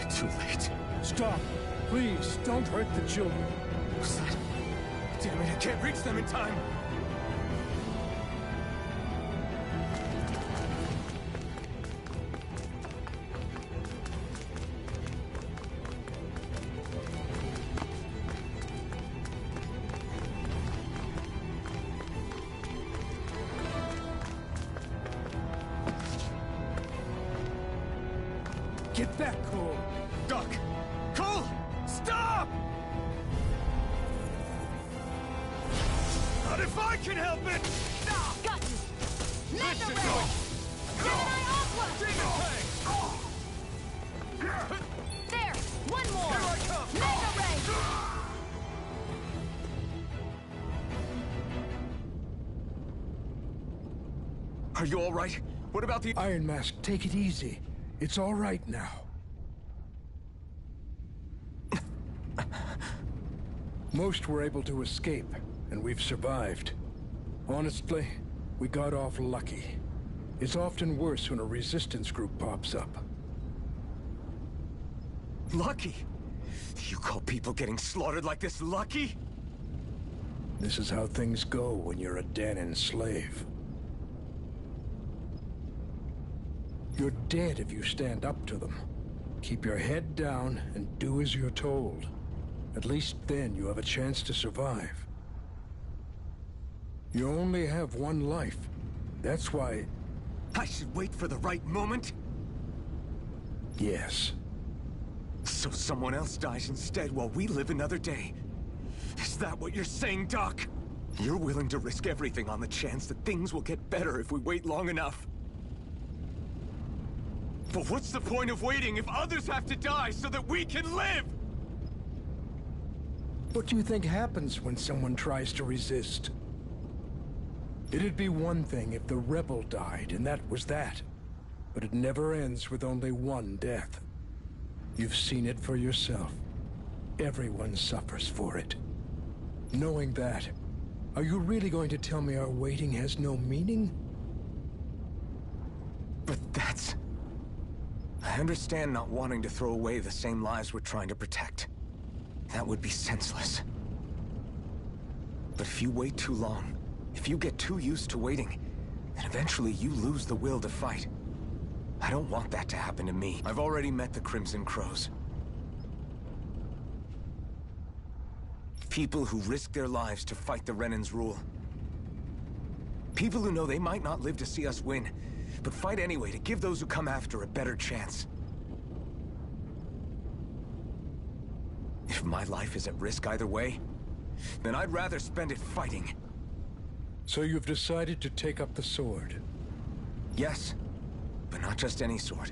Too late. Stop. Please, don't hurt the children. What's that? Damn it, I can't reach them in time. Get back, Cole. Duck! Cole! Stop! Not if I can help it! Got you. Mega Listen, ray. Gemini aqua. There. One more. Here I come. Mega ray. Are you all right? What about the Iron Mask, take it easy. It's all right now. Most were able to escape, and we've survived. Honestly, we got off lucky. It's often worse when a resistance group pops up. Lucky? You call people getting slaughtered like this lucky? This is how things go when you're a Danon slave. You're dead if you stand up to them. Keep your head down and do as you're told. At least then you have a chance to survive. You only have one life. That's why... I should wait for the right moment? Yes. So someone else dies instead while we live another day. Is that what you're saying, Doc? You're willing to risk everything on the chance that things will get better if we wait long enough. But what's the point of waiting if others have to die so that we can live? What do you think happens when someone tries to resist? It'd be one thing if the rebel died, and that was that. But it never ends with only one death. You've seen it for yourself. Everyone suffers for it. Knowing that, are you really going to tell me our waiting has no meaning? But that's... I understand not wanting to throw away the same lives we're trying to protect. That would be senseless. But if you wait too long, if you get too used to waiting, then eventually you lose the will to fight. I don't want that to happen to me. I've already met the Crimson Crows. People who risk their lives to fight the Renan's rule. People who know they might not live to see us win, but fight anyway to give those who come after a better chance. If my life is at risk either way, then I'd rather spend it fighting. So you've decided to take up the sword? Yes, but not just any sword.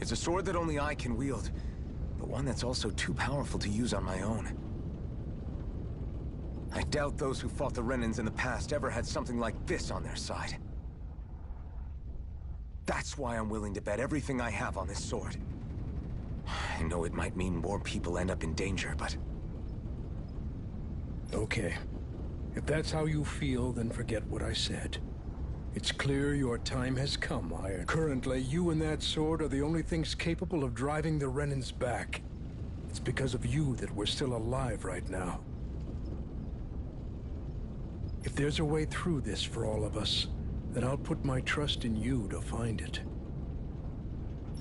It's a sword that only I can wield, but one that's also too powerful to use on my own. I doubt those who fought the Renans in the past ever had something like this on their side. That's why I'm willing to bet everything I have on this sword. I know it might mean more people end up in danger, but... Okay. If that's how you feel, then forget what I said. It's clear your time has come, Iron. Currently, you and that sword are the only things capable of driving the Renans back. It's because of you that we're still alive right now. If there's a way through this for all of us, then I'll put my trust in you to find it.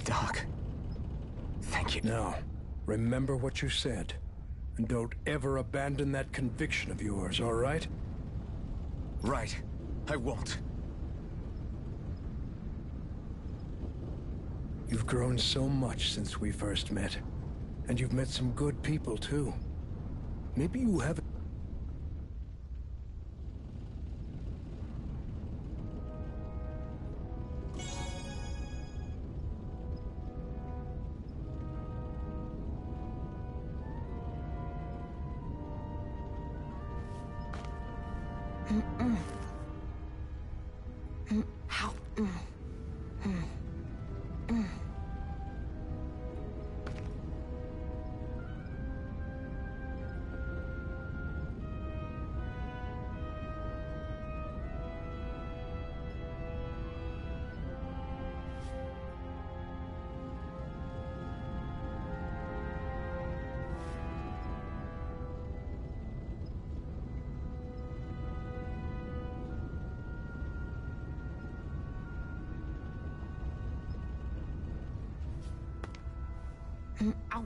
Doc, thank you. Now, remember what you said. And don't ever abandon that conviction of yours, all right? Right. I won't. You've grown so much since we first met. And you've met some good people, too. Maybe you haven't... Ow.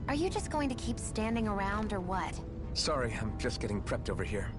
Are you just going to keep standing around, or what? Sorry, I'm just getting prepped over here.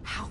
How?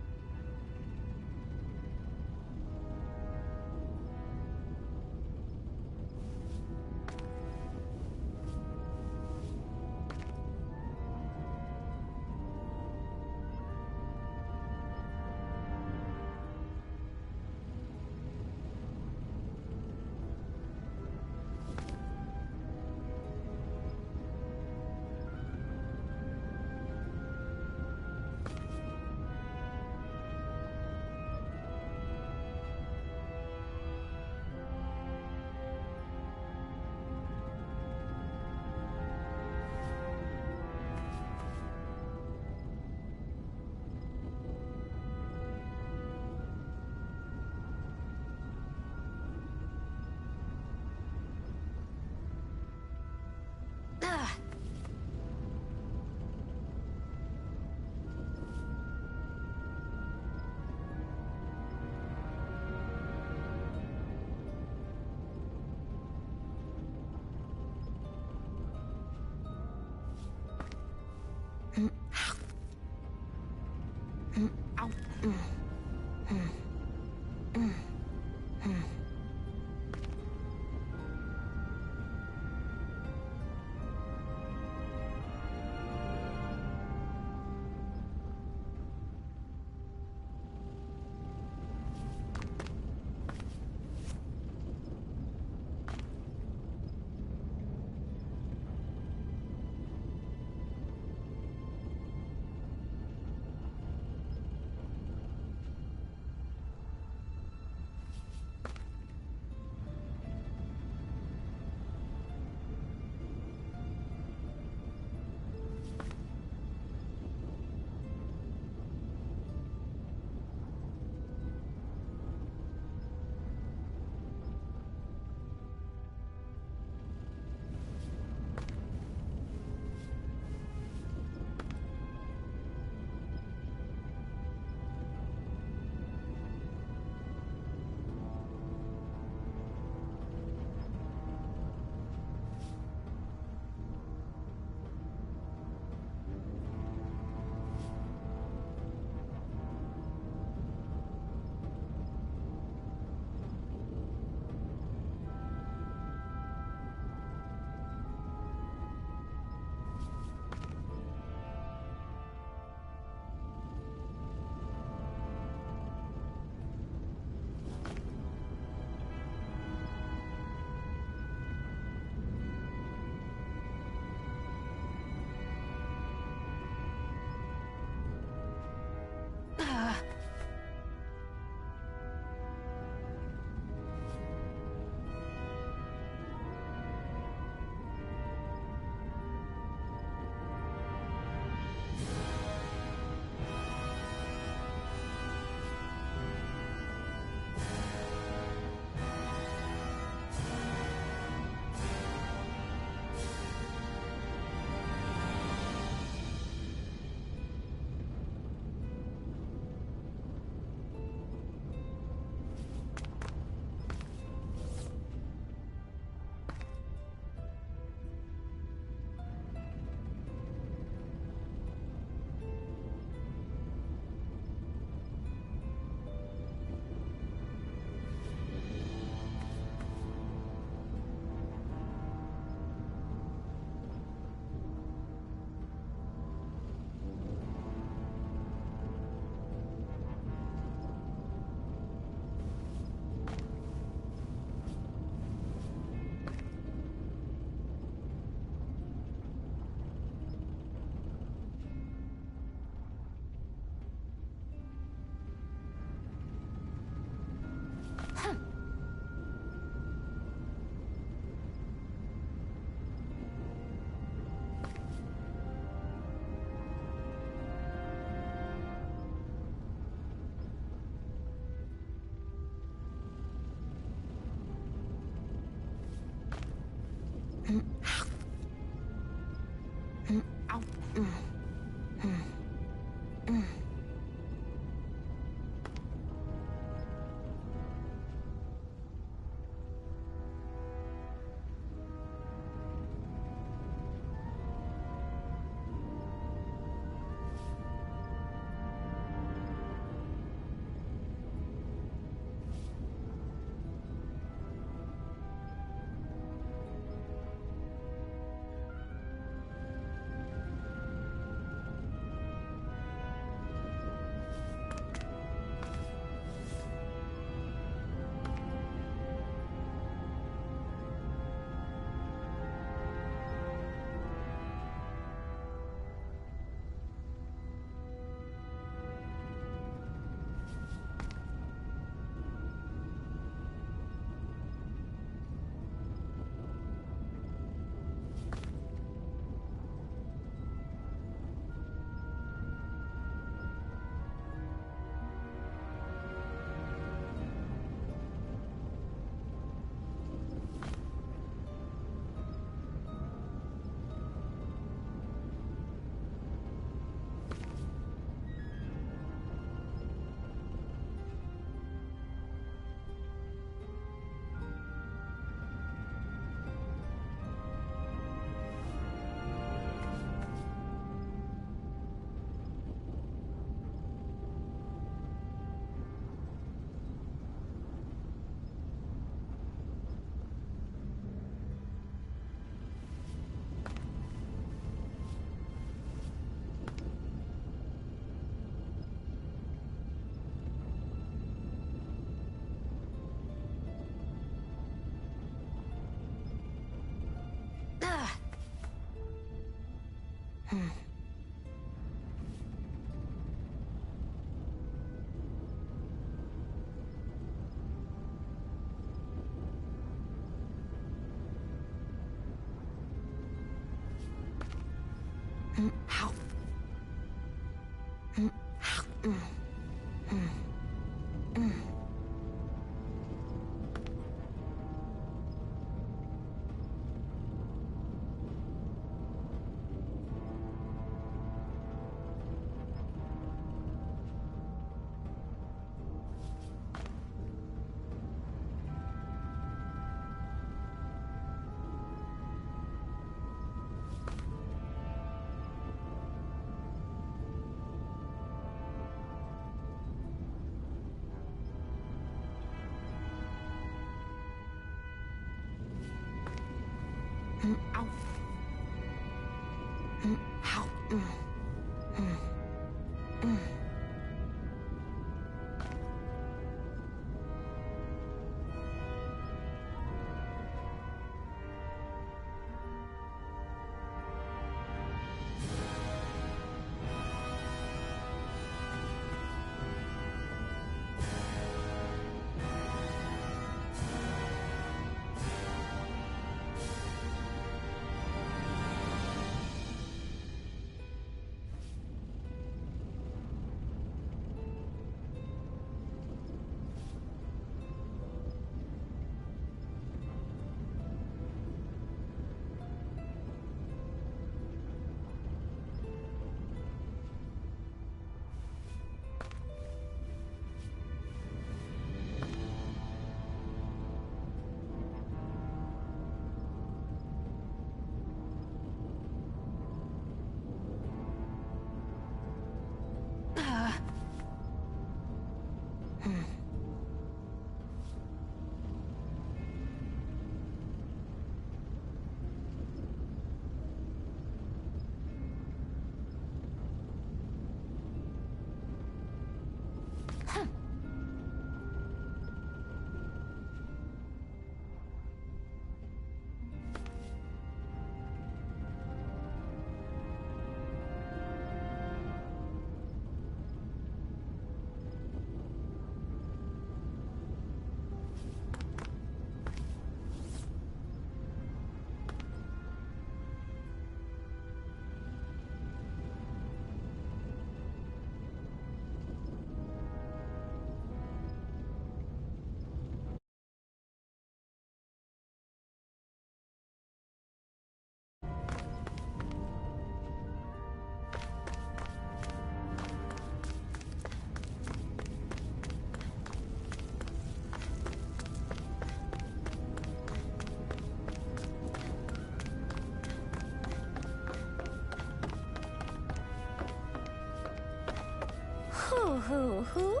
Hoo hoo hoo.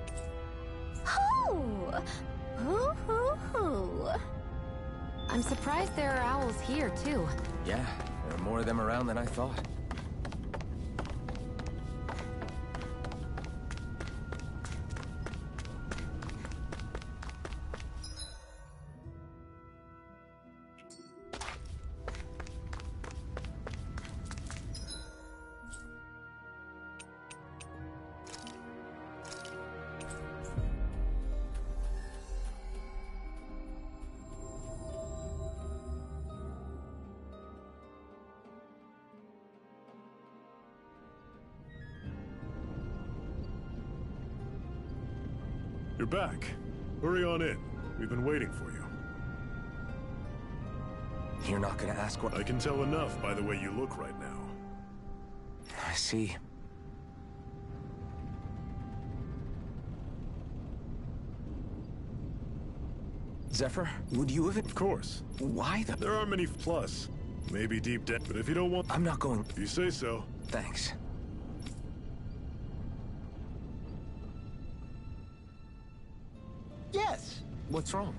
Hoo! Hoo hoo hoo. I'm surprised there are owls here, too. Yeah, there are more of them around than I thought. You're back. Hurry on in. We've been waiting for you. You're not gonna ask what— I can tell enough by the way you look right now. I see. Zephyr, would you have— Of course. Why the— There are many plus. Maybe deep debt, but if you don't want— I'm not going— If you say so. Thanks. Yes! What's wrong?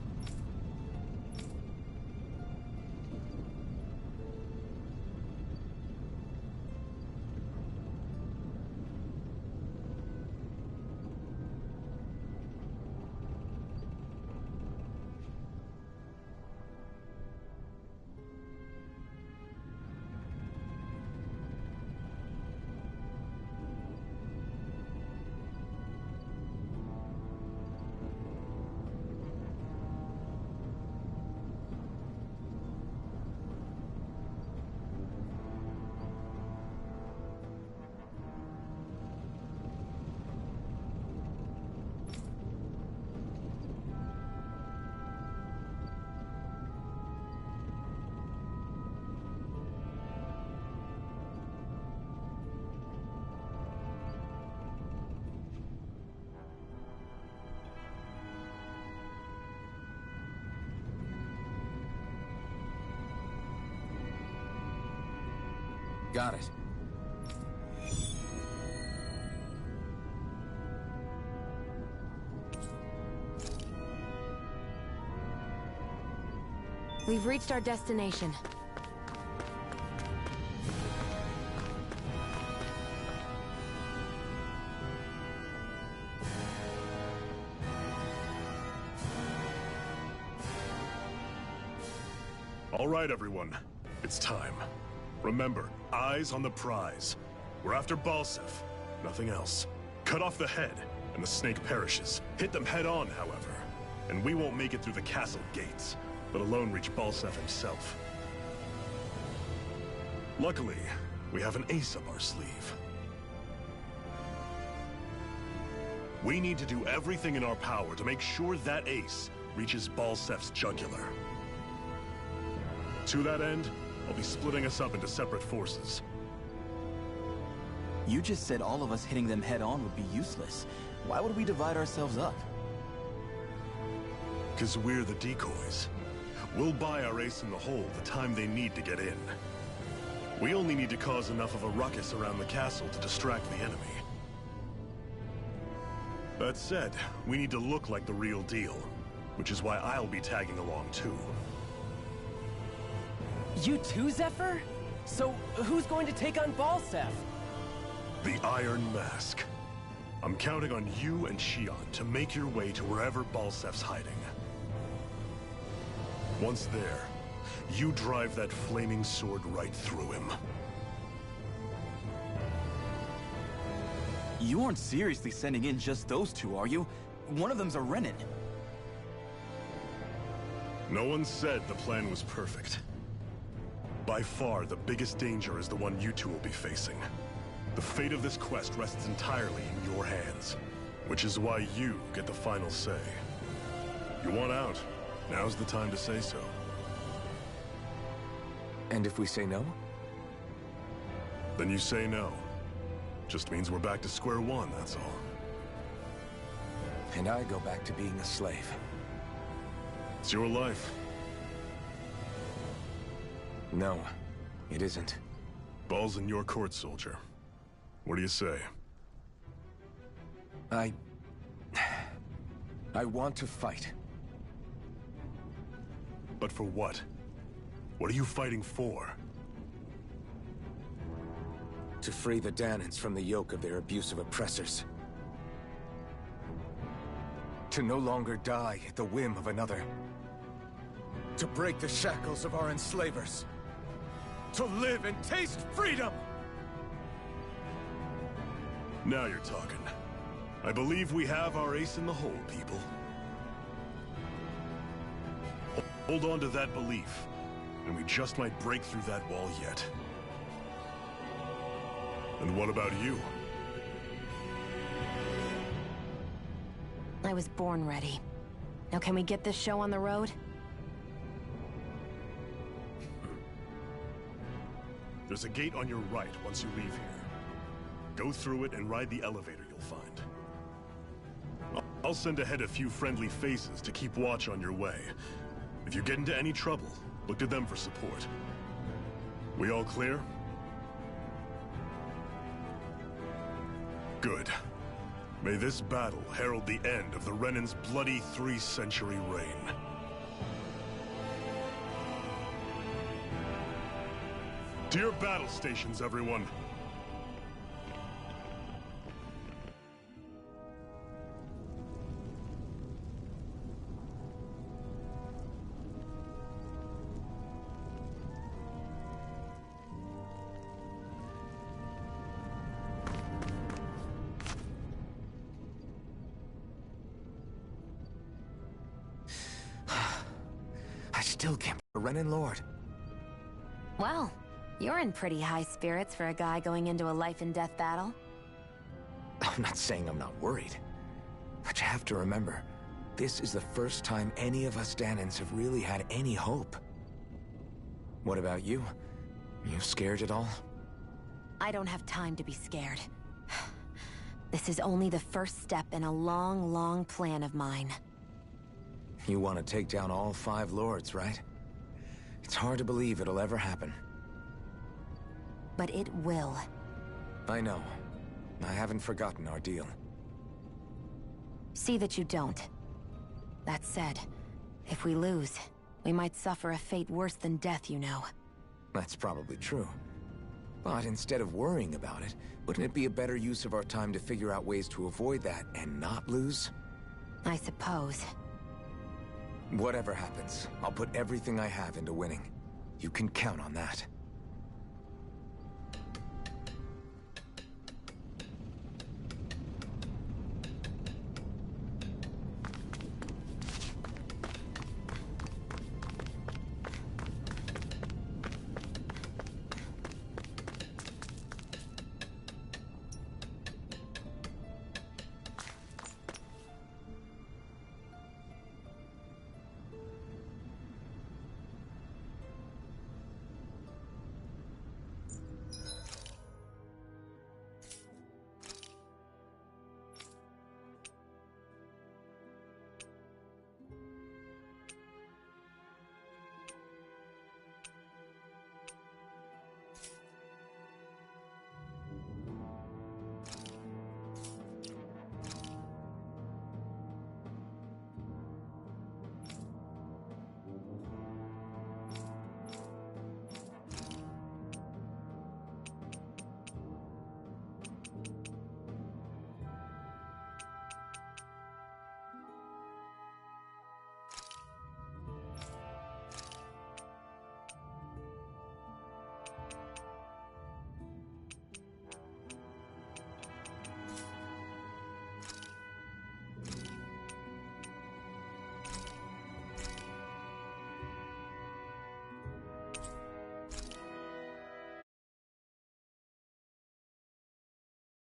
Got it. We've reached our destination. All right, everyone. It's time. Remember, eyes on the prize. We're after Balsef. Nothing else. Cut off the head, and the snake perishes. Hit them head on, however. And we won't make it through the castle gates, let alone reach Balsef himself. Luckily, we have an ace up our sleeve. We need to do everything in our power to make sure that ace reaches Balsef's jugular. To that end, I'll be splitting us up into separate forces. You just said all of us hitting them head-on would be useless. Why would we divide ourselves up? 'Cause we're the decoys. We'll buy our ace in the hole the time they need to get in. We only need to cause enough of a ruckus around the castle to distract the enemy. That said, we need to look like the real deal, which is why I'll be tagging along too. You too, Zephyr? So, who's going to take on Balsef? The Iron Mask. I'm counting on you and Shion to make your way to wherever Balsef's hiding. Once there, you drive that flaming sword right through him. You aren't seriously sending in just those two, are you? One of them's a Renin. No one said the plan was perfect. By far, the biggest danger is the one you two will be facing. The fate of this quest rests entirely in your hands, which is why you get the final say. You want out? Now's the time to say so. And if we say no? Then you say no. Just means we're back to square one, that's all. And I go back to being a slave. It's your life. No, it isn't. Ball's in your court, soldier. What do you say? I want to fight. But for what? What are you fighting for? To free the Danans from the yoke of their abusive oppressors. To no longer die at the whim of another. To break the shackles of our enslavers. To live and taste freedom! Now you're talking. I believe we have our ace in the hole, people. Hold on to that belief, and we just might break through that wall yet. And what about you? I was born ready. Now can we get this show on the road? There's a gate on your right once you leave here. Go through it and ride the elevator you'll find. I'll send ahead a few friendly faces to keep watch on your way. If you get into any trouble, look to them for support. We all clear? Good. May this battle herald the end of the Renin's bloody 3-century reign. To your battle stations, everyone. I still can't be a Renin Lord. Well, you're in pretty high spirits for a guy going into a life-and-death battle. I'm not saying I'm not worried. But you have to remember, this is the first time any of us Danans have really had any hope. What about you? You scared at all? I don't have time to be scared. This is only the first step in a long, long plan of mine. You want to take down all 5 lords, right? It's hard to believe it'll ever happen. but it will. I know. I haven't forgotten our deal. See that you don't. That said, if we lose, we might suffer a fate worse than death, you know. That's probably true. But instead of worrying about it, wouldn't it be a better use of our time to figure out ways to avoid that and not lose? I suppose. Whatever happens, I'll put everything I have into winning. You can count on that.